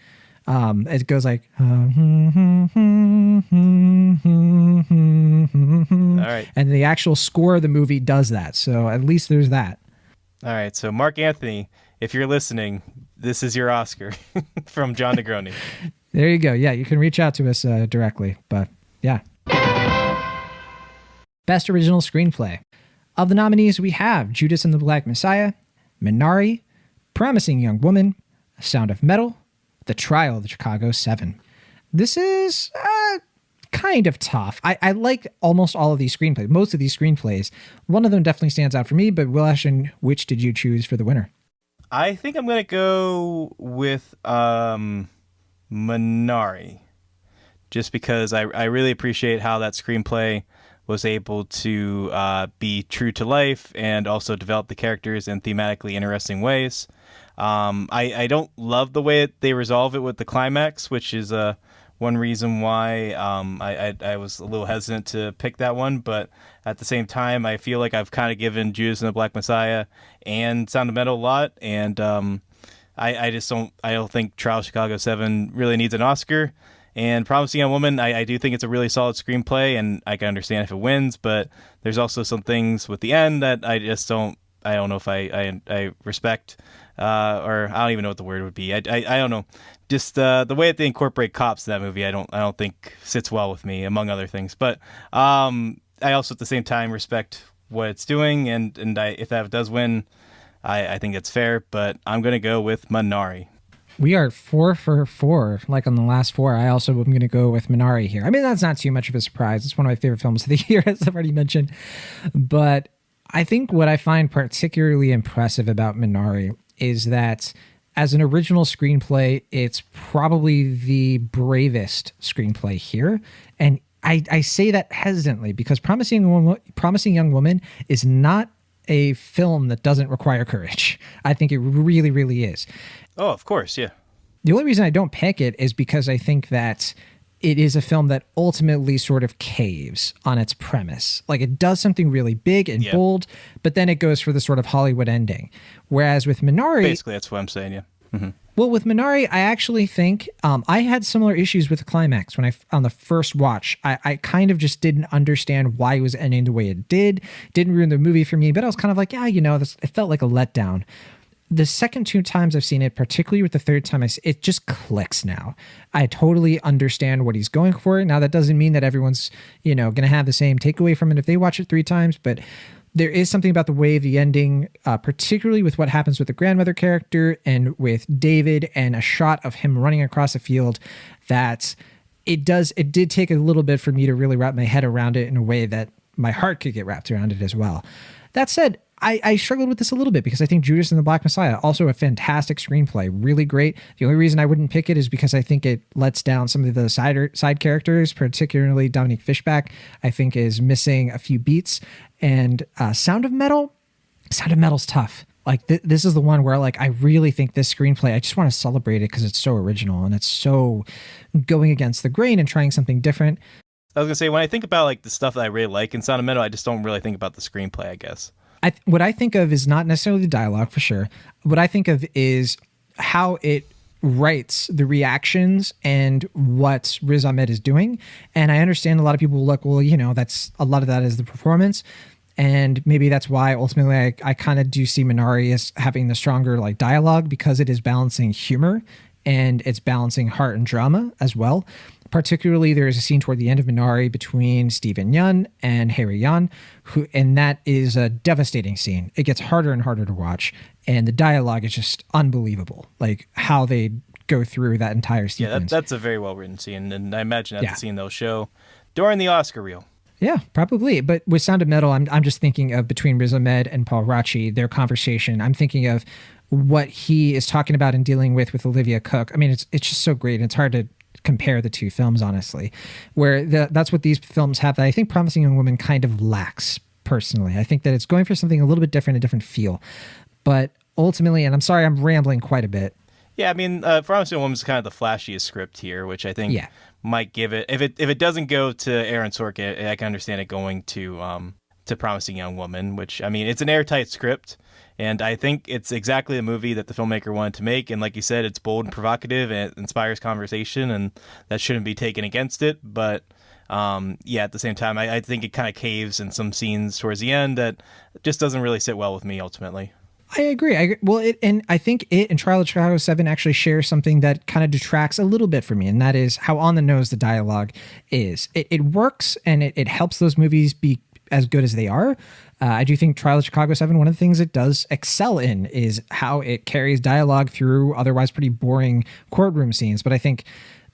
It goes like, all right. And the actual score of the movie does that. So at least there's that. All right. So Mark Anthony, if you're listening, this is your Oscar from John Negroni. There you go. Yeah, you can reach out to us directly. But yeah. Best Original Screenplay. Of the nominees, we have Judas and the Black Messiah, Minari, Promising Young Woman, Sound of Metal, The Trial of the Chicago 7. This is kind of tough. I like almost all of these screenplays, most of these screenplays. One of them definitely stands out for me, but Will Ashton, which did you choose for the winner? I think I'm going to go with Minari, just because I really appreciate how that screenplay was able to be true to life and also develop the characters in thematically interesting ways. I don't love the way they resolve it with the climax, which is one reason why I was a little hesitant to pick that one. But at the same time, I feel like I've kind of given Judas and the Black Messiah and Sound of Metal a lot, and I don't think Trial of Chicago 7 really needs an Oscar. And Promising Young Woman, I do think it's a really solid screenplay, and I can understand if it wins, but there's also some things with the end that I don't know if I respect, or I don't even know what the word would be. I don't know. Just the way that they incorporate cops in that movie, I don't think sits well with me, among other things. But I also at the same time respect what it's doing, and if that does win, I think it's fair. But I'm gonna go with Minari. We are 4 for 4, like on the last 4. I also am going to go with Minari here. I mean, that's not too much of a surprise. It's one of my favorite films of the year, as I've already mentioned. But I think what I find particularly impressive about Minari is that as an original screenplay, it's probably the bravest screenplay here. And I say that hesitantly because Promising Young Woman is not a film that doesn't require courage. I think it really, really is. Oh, of course, yeah. The only reason I don't pick it is because I think that it is a film that ultimately sort of caves on its premise. Like it does something really big and bold, but then it goes for the sort of Hollywood ending. Whereas with Minari... Basically, that's what I'm saying, yeah. Mm-hmm. Well, with Minari, I actually think I had similar issues with the climax when on the first watch. I kind of just didn't understand why it was ending the way it did. Didn't ruin the movie for me, but I was kind of like, it felt like a letdown. The second 2 times I've seen it, particularly with the third time, it just clicks now. I totally understand what he's going for. Now, that doesn't mean that everyone's, going to have the same takeaway from it if they watch it 3 times, but there is something about the way the ending, particularly with what happens with the grandmother character and with David and a shot of him running across a field, that it did take a little bit for me to really wrap my head around it in a way that my heart could get wrapped around it as well. That said, I struggled with this a little bit because I think Judas and the Black Messiah, also a fantastic screenplay, really great. The only reason I wouldn't pick it is because I think it lets down some of the side characters, particularly Dominique Fishback, I think is missing a few beats. And Sound of Metal's tough. Like this is the one where like I really think this screenplay, I just want to celebrate it because it's so original and it's so going against the grain and trying something different. I was gonna say, when I think about like the stuff that I really like in Sound of Metal, I just don't really think about the screenplay, I guess. What I think of is not necessarily the dialogue, for sure. What I think of is how it writes the reactions and what Riz Ahmed is doing. And I understand a lot of people will look, well, that's a lot of that is the performance. And maybe that's why ultimately I kind of do see Minari as having the stronger like dialogue, because it is balancing humor and it's balancing heart and drama as well. Particularly, there is a scene toward the end of Minari between Steven Yeun and Harry Yeon, and that is a devastating scene. It gets harder and harder to watch, and the dialogue is just unbelievable, like how they go through that entire sequence. Yeah, that's a very well-written scene, and I imagine that's a scene they'll show during the Oscar reel. Yeah, probably. But with Sound of Metal, I'm just thinking of between Riz Ahmed and Paul Raci, their conversation. I'm thinking of what he is talking about and dealing with Olivia Cook. I mean, it's just so great. And it's hard to compare the two films, honestly, where that's what these films have that I think Promising Young Woman kind of lacks, personally. I think that it's going for something a little bit different, a different feel. But ultimately, and I'm sorry I'm rambling quite a bit. Yeah, I mean, Promising Young Woman is kind of the flashiest script here, which I think might give it, if it doesn't go to Aaron Sorkin, I can understand it going to Promising Young Woman, which, I mean, it's an airtight script. And I think it's exactly the movie that the filmmaker wanted to make. And like you said, it's bold and provocative and it inspires conversation, and that shouldn't be taken against it. But at the same time, I think it kind of caves in some scenes towards the end that just doesn't really sit well with me ultimately. I agree. And I think it and Trial of Chicago 7 actually share something that kind of detracts a little bit for me, and that is how on the nose the dialogue is. It works, and it helps those movies be as good as they are. I do think Trial of Chicago 7, one of the things it does excel in is how it carries dialogue through otherwise pretty boring courtroom scenes. But I think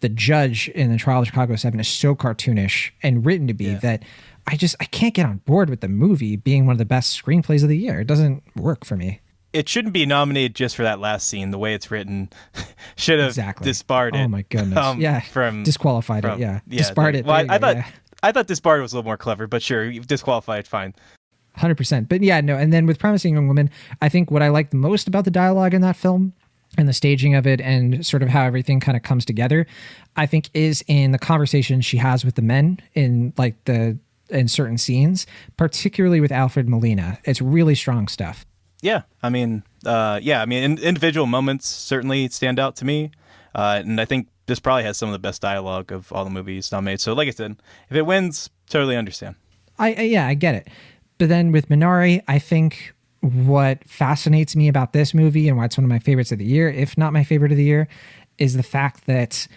the judge in the Trial of Chicago 7 is so cartoonish and written to be that I can't get on board with the movie being one of the best screenplays of the year. It doesn't work for me. It shouldn't be nominated just for that last scene. The way it's written should have disbarred it. Oh my goodness. Disqualified it. Yeah. Disbarred it. Well, I thought disbarred was a little more clever, but sure, you've disqualified, fine. 100%. But yeah, no. And then with Promising Young Woman, I think what I like the most about the dialogue in that film and the staging of it and sort of how everything kind of comes together, I think is in the conversation she has with the men in certain scenes, particularly with Alfred Molina. It's really strong stuff. Yeah. I mean, individual moments certainly stand out to me. And I think this probably has some of the best dialogue of all the movies nominated. So like I said, if it wins, totally understand. I get it. But then with Minari, I think what fascinates me about this movie and why it's one of my favorites of the year, if not my favorite of the year, is the fact that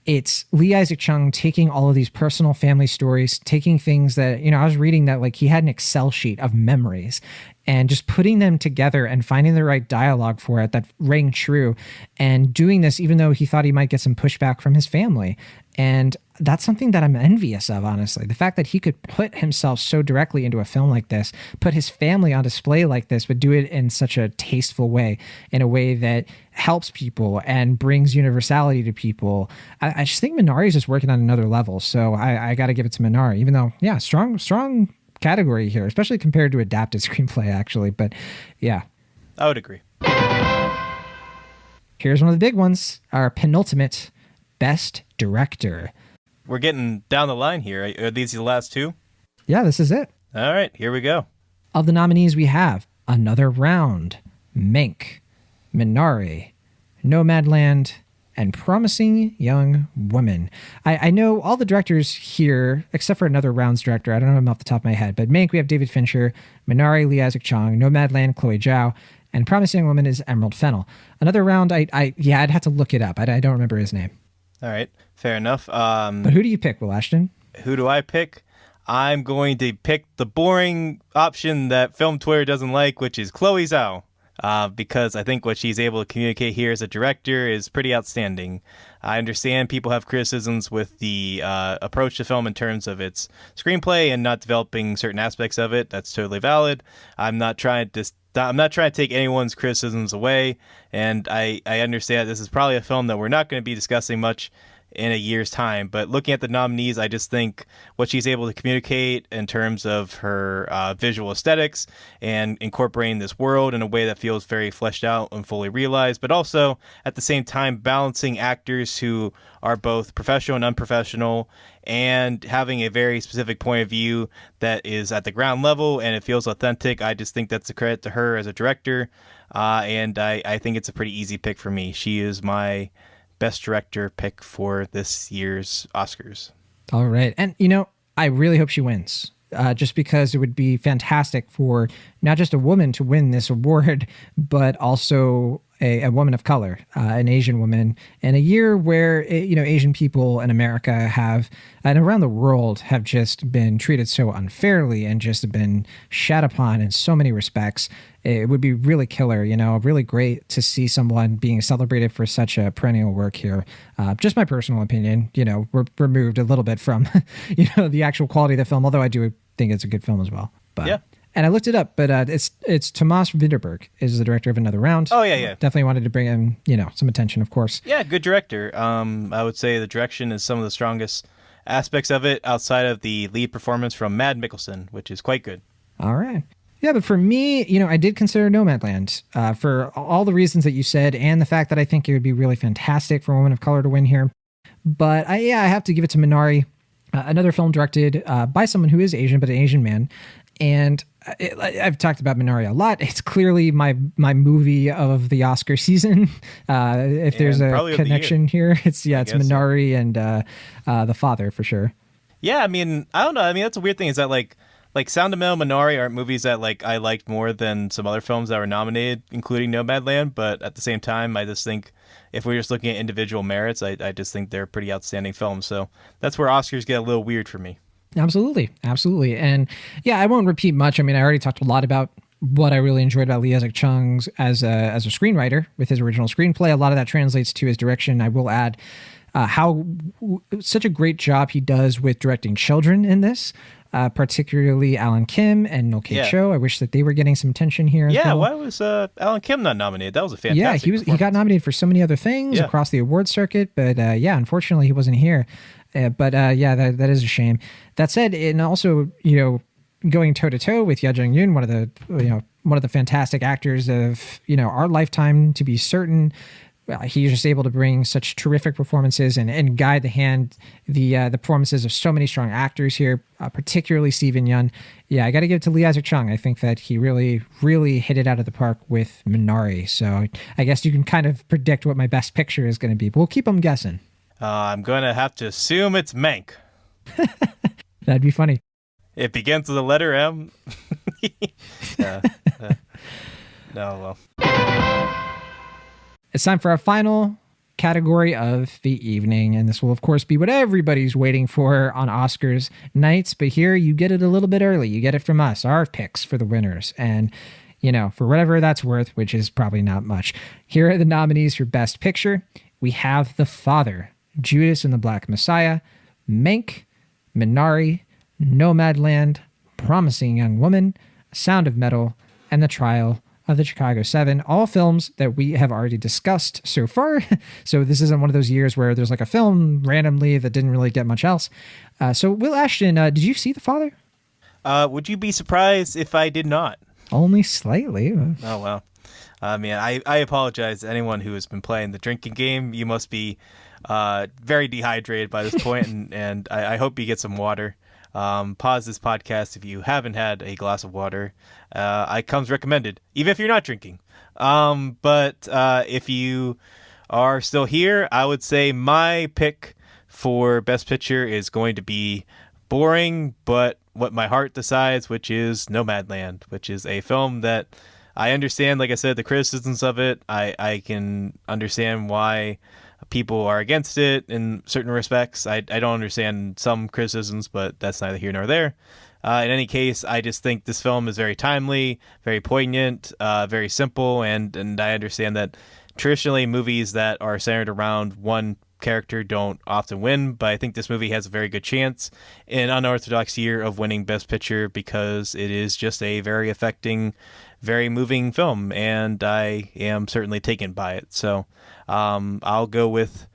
it's Lee Isaac Chung taking all of these personal family stories, taking things that, I was reading that like he had an Excel sheet of memories and just putting them together and finding the right dialogue for it that rang true, and doing this even though he thought he might get some pushback from his family. And that's something that I'm envious of, honestly. The fact that he could put himself so directly into a film like this, put his family on display like this, but do it in such a tasteful way, in a way that helps people and brings universality to people. I just think Minari is just working on another level. So I got to give it to Minari, even though, strong category here, especially compared to adapted screenplay, actually. But yeah. I would agree. Here's one of the big ones, our penultimate Best Director. We're getting down the line here. Are these the last two? Yeah, this is it. All right, here we go. Of the nominees, we have Another Round, Mank, Minari, Nomadland, and Promising Young Woman. I know all the directors here, except for Another Round's director. I don't know him off the top of my head, but Mank, we have David Fincher, Minari, Lee Isaac Chung, Nomadland, Chloe Zhao, and Promising Young Woman is Emerald Fennell. Another Round, I'd have to look it up. I don't remember his name. All right, fair enough. But who do you pick, Will Ashton? Who do I pick? I'm going to pick the boring option that film Twitter doesn't like, which is Chloe Zhao, because I think what she's able to communicate here as a director is pretty outstanding. I understand people have criticisms with the approach to film in terms of its screenplay and not developing certain aspects of it. That's totally valid. I'm not trying to take anyone's criticisms away, and I understand this is probably a film that we're not going to be discussing much in a year's time. But looking at the nominees, I just think what she's able to communicate in terms of her visual aesthetics and incorporating this world in a way that feels very fleshed out and fully realized, but also at the same time balancing actors who are both professional and unprofessional and having a very specific point of view that is at the ground level and it feels authentic. I just think that's a credit to her as a director, and I think it's a pretty easy pick for me. She is my best director pick for this year's Oscars. All right. And, I really hope she wins. Just because it would be fantastic for not just a woman to win this award, but also a woman of color, an Asian woman, in a year where, Asian people in America have, and around the world, have just been treated so unfairly and just been shat upon in so many respects. It would be really killer, really great to see someone being celebrated for such a perennial work here. Just my personal opinion, we're removed a little bit from, the actual quality of the film, although I do think it's a good film as well. But yeah. And I looked it up, but it's Tomas Vinterberg is the director of Another Round. Oh, yeah. Definitely wanted to bring him, some attention, of course. Yeah, good director. I would say the direction is some of the strongest aspects of it outside of the lead performance from Mad Mikkelsen, which is quite good. All right. Yeah, but for me, I did consider Nomadland for all the reasons that you said and the fact that I think it would be really fantastic for a woman of color to win here. But I have to give it to Minari, another film directed by someone who is Asian, but an Asian man. And I've talked about Minari a lot. It's clearly my movie of the Oscar season. If there's a connection here, it's Minari and The Father for sure. Yeah, I don't know. That's a weird thing. Is that like Sound of Metal, Minari aren't movies that I liked more than some other films that were nominated, including Nomadland. But at the same time, I just think if we're just looking at individual merits, I just think they're pretty outstanding films. So that's where Oscars get a little weird for me. Absolutely. And yeah, I won't repeat much. I already talked a lot about what I really enjoyed about Lee Isaac Chung as a screenwriter with his original screenplay. A lot of that translates to his direction. I will add how such a great job he does with directing children in this, particularly Alan Kim and No Kate Cho. I wish that they were getting some attention here as well. Yeah, why was Alan Kim not nominated? That was a fantastic he got nominated for so many other things across the awards circuit, but unfortunately he wasn't here. That is a shame. That said, and also, going toe to toe with Ye Jung-yoon, one of the fantastic actors of, our lifetime, to be certain. He's just able to bring such terrific performances and guide the performances of so many strong actors here, particularly Steven Yeun. Yeah, I got to give it to Lee Isaac Chung. I think that he really, really hit it out of the park with Minari. So I guess you can kind of predict what my best picture is going to be, but we'll keep them guessing. I'm going to have to assume it's Mank. That'd be funny. It begins with the letter M. No, well. It's time for our final category of the evening, and this will, of course, be what everybody's waiting for on Oscars nights, but here you get it a little bit early. You get it from us, our picks for the winners, and, for whatever that's worth, which is probably not much. Here are the nominees for Best Picture. We have The Father, Judas and the Black Messiah, Mank, Minari, Nomadland, Promising Young Woman, Sound of Metal, and The Trial of the Chicago 7, all films that we have already discussed so far. So this isn't one of those years where there's a film randomly that didn't really get much else. So Will Ashton, did you see The Father? Would you be surprised if I did not? Only slightly. Oh, well. I apologize to anyone who has been playing the drinking game. You must be very dehydrated by this point, and I hope you get some water. Pause this podcast if you haven't had a glass of water. It comes recommended, even if you're not drinking. But if you are still here, I would say my pick for Best Picture is going to be boring, but what my heart decides, which is Nomadland, which is a film that I understand, like I said, the criticisms of it. I can understand why people are against it in certain respects. I don't understand some criticisms, but that's neither here nor there. In any case, I just think this film is very timely, very poignant, very simple, and I understand that traditionally movies that are centered around one character don't often win, but I think this movie has a very good chance in an unorthodox year of winning Best Picture because it is just a very affecting, very moving film, and I am certainly taken by it. So I'll go with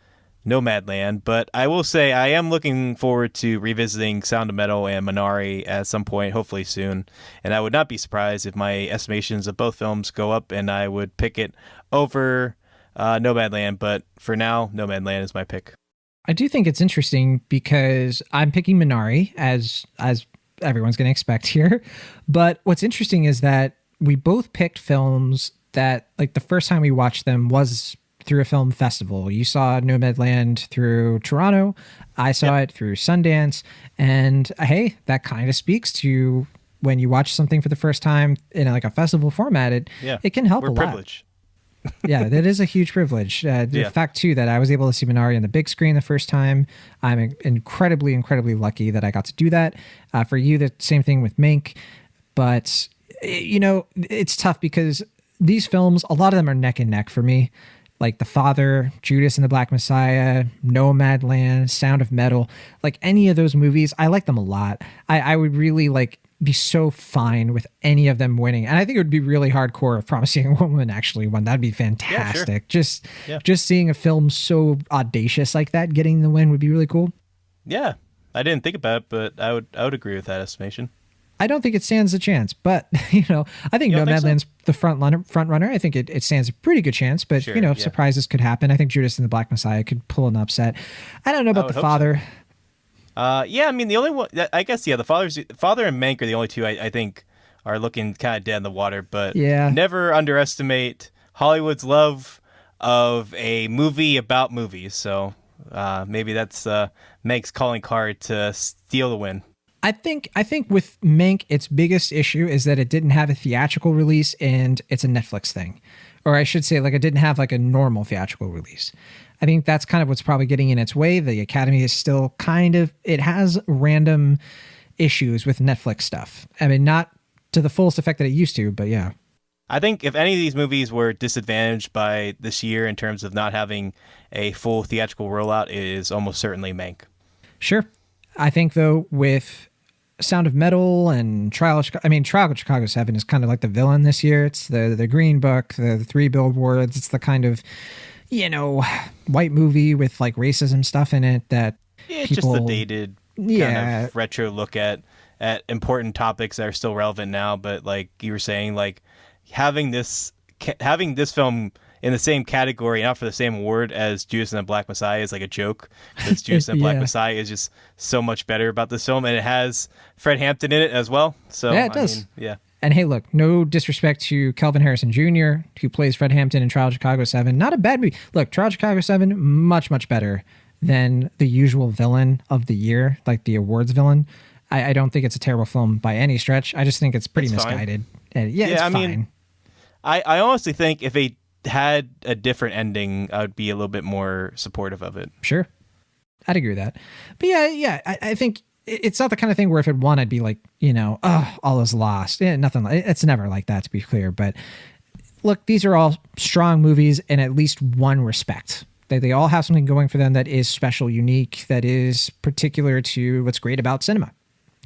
Nomadland, but I will say I am looking forward to revisiting Sound of Metal and Minari at some point, hopefully soon. And I would not be surprised if my estimations of both films go up and I would pick it over Nomadland. But for now, Nomadland is my pick. I do think it's interesting because I'm picking Minari as everyone's going to expect here. But what's interesting is that we both picked films that, like, the first time we watched them was through a film festival. You saw Nomadland through Toronto. I saw it through Sundance. And hey, that kind of speaks to when you watch something for the first time in like a festival format, it can help a lot. Privileged. Yeah, that is a huge privilege. The fact too that I was able to see Minari on the big screen the first time, I'm incredibly, incredibly lucky that I got to do that. For you, the same thing with Mank. But, you know, it's tough because these films, a lot of them are neck and neck for me. Like The Father, Judas and the Black Messiah, Nomadland, Sound of Metal, like any of those movies, I like them a lot. I would really like be so fine with any of them winning. And I think it would be really hardcore if Promising Woman actually won. That'd be fantastic. Yeah, sure. Just seeing a film so audacious like that getting the win would be really cool. Yeah, I didn't think about it, but I would agree with that estimation. I don't think it stands a chance, but you know, I think Nomadland's the front runner. I think it stands a pretty good chance, but surprises could happen. I think Judas and the Black Messiah could pull an upset. I don't know about The Father. I mean, the only one, I guess, the Father and Mank are the only two I think are looking kind of dead in the water. But never underestimate Hollywood's love of a movie about movies. So maybe that's Mank's calling card to steal the win. I think with Mank, its biggest issue is that it didn't have a theatrical release and it's a Netflix thing. Or I should say, like, it didn't have like a normal theatrical release. I think that's kind of what's probably getting in its way. The Academy is still it has random issues with Netflix stuff. I mean, not to the fullest effect that it used to, but yeah. I think if any of these movies were disadvantaged by this year in terms of not having a full theatrical rollout, it is almost certainly Mank. Sure. I think, though, with Sound of Metal and Trial of Chicago 7 is kind of like the villain this year. It's the Green Book, the 3 billboards. It's the kind of, white movie with like racism stuff in it that it's just the dated kind of retro look at important topics that are still relevant now. But like you were saying, like having this film in the same category, not for the same award as Judas and the Black Messiah, is like a joke. Because Judas and the Black Messiah is just so much better about this film, and it has Fred Hampton in it as well. So yeah, it does. I mean, And hey, look, no disrespect to Kelvin Harrison Jr., who plays Fred Hampton in Trial of Chicago 7. Not a bad movie. Look, Trial of Chicago 7, much, much better than the usual villain of the year, like the awards villain. I don't think it's a terrible film by any stretch. I just think it's pretty misguided. It's fine. Mean, I honestly think if they had a different ending, I would be a little bit more supportive of it. Sure. I'd agree with that. But I think it's not the kind of thing where if it won, I'd be like, all is lost. Nothing. It's never like that, to be clear. But look, these are all strong movies in at least one respect. They all have something going for them that is special, unique, that is particular to what's great about cinema.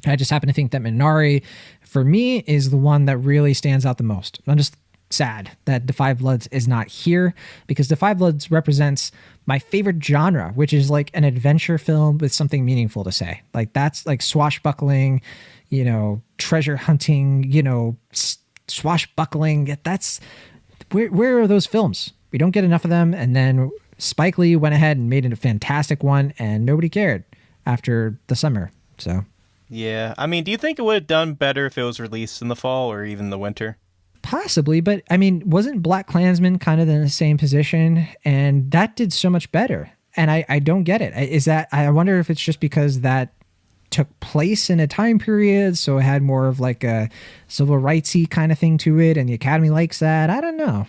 I just happen to think that Minari, for me, is the one that really stands out the most. I'm just sad that Da 5 Bloods is not here, because Da 5 Bloods represents my favorite genre, which is like an adventure film with something meaningful to say. Like that's like swashbuckling, treasure hunting, swashbuckling. That's where are those films? We don't get enough of them. And then Spike Lee went ahead and made it a fantastic one, and nobody cared after the summer. So yeah, I mean, do you think it would have done better if it was released in the fall or even the winter? Possibly, but I mean, wasn't Black Klansman kind of in the same position? And that did so much better. And I don't get it. I wonder if it's just because that took place in a time period, so it had more of like a civil rightsy kind of thing to it, and the Academy likes that. I don't know.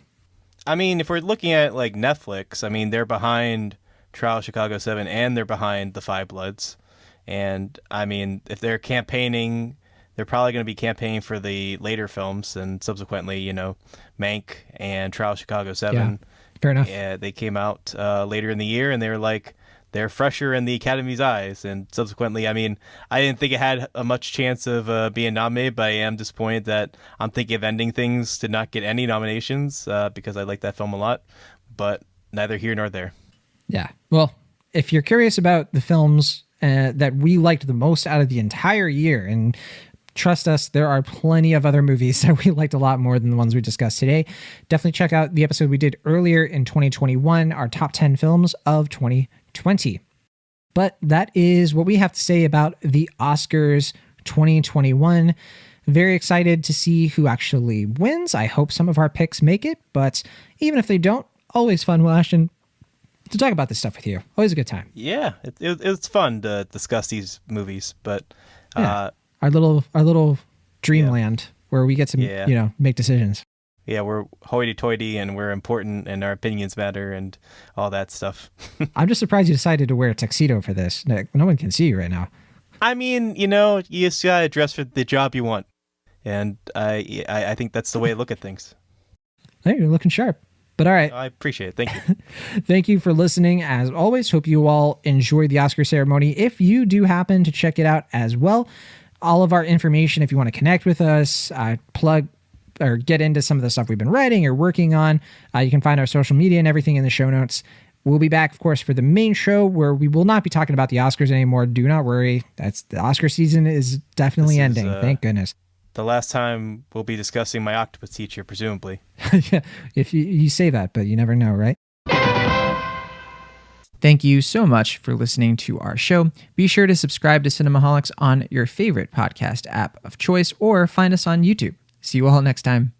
I mean, if we're looking at like Netflix, I mean, they're behind Trial of Chicago 7 and they're behind Da 5 Bloods. And I mean, if they're campaigning, they're probably going to be campaigning for the later films, and subsequently, Mank and Trial of Chicago 7. Yeah, fair enough. Yeah, they came out later in the year, and they're fresher in the Academy's eyes. And subsequently, I mean, I didn't think it had a much chance of being nominated, but I am disappointed that I'm Thinking of Ending Things did not get any nominations because I like that film a lot. But neither here nor there. Yeah, well, if you're curious about the films that we liked the most out of the entire year, and trust us, there are plenty of other movies that we liked a lot more than the ones we discussed today, definitely check out the episode we did earlier in 2021, our top 10 films of 2020. But that is what we have to say about the Oscars 2021. Very excited to see who actually wins. I hope some of our picks make it, but even if they don't, always fun, Ashton, to talk about this stuff with you. Always a good time. Yeah, it's fun to discuss these movies, but our little dreamland where we get to make decisions. Yeah, we're hoity-toity and we're important and our opinions matter and all that stuff. I'm just surprised you decided to wear a tuxedo for this. No one can see you right now. I mean, you just gotta dress for the job you want, and I think that's the way I look at things. Hey, you're looking sharp. But all right. I appreciate it. Thank you. Thank you for listening. As always, hope you all enjoyed the Oscar ceremony. If you do happen to check it out as well, all of our information, if you want to connect with us, plug or get into some of the stuff we've been writing or working on, you can find our social media and everything in the show notes. We'll be back, of course, for the main show where we will not be talking about the Oscars anymore. Do not worry. The Oscar season is definitely ending. Thank goodness. The last time we'll be discussing my octopus teacher, presumably. Yeah, if you say that, but you never know, right? Thank you so much for listening to our show. Be sure to subscribe to Cinemaholics on your favorite podcast app of choice or find us on YouTube. See you all next time.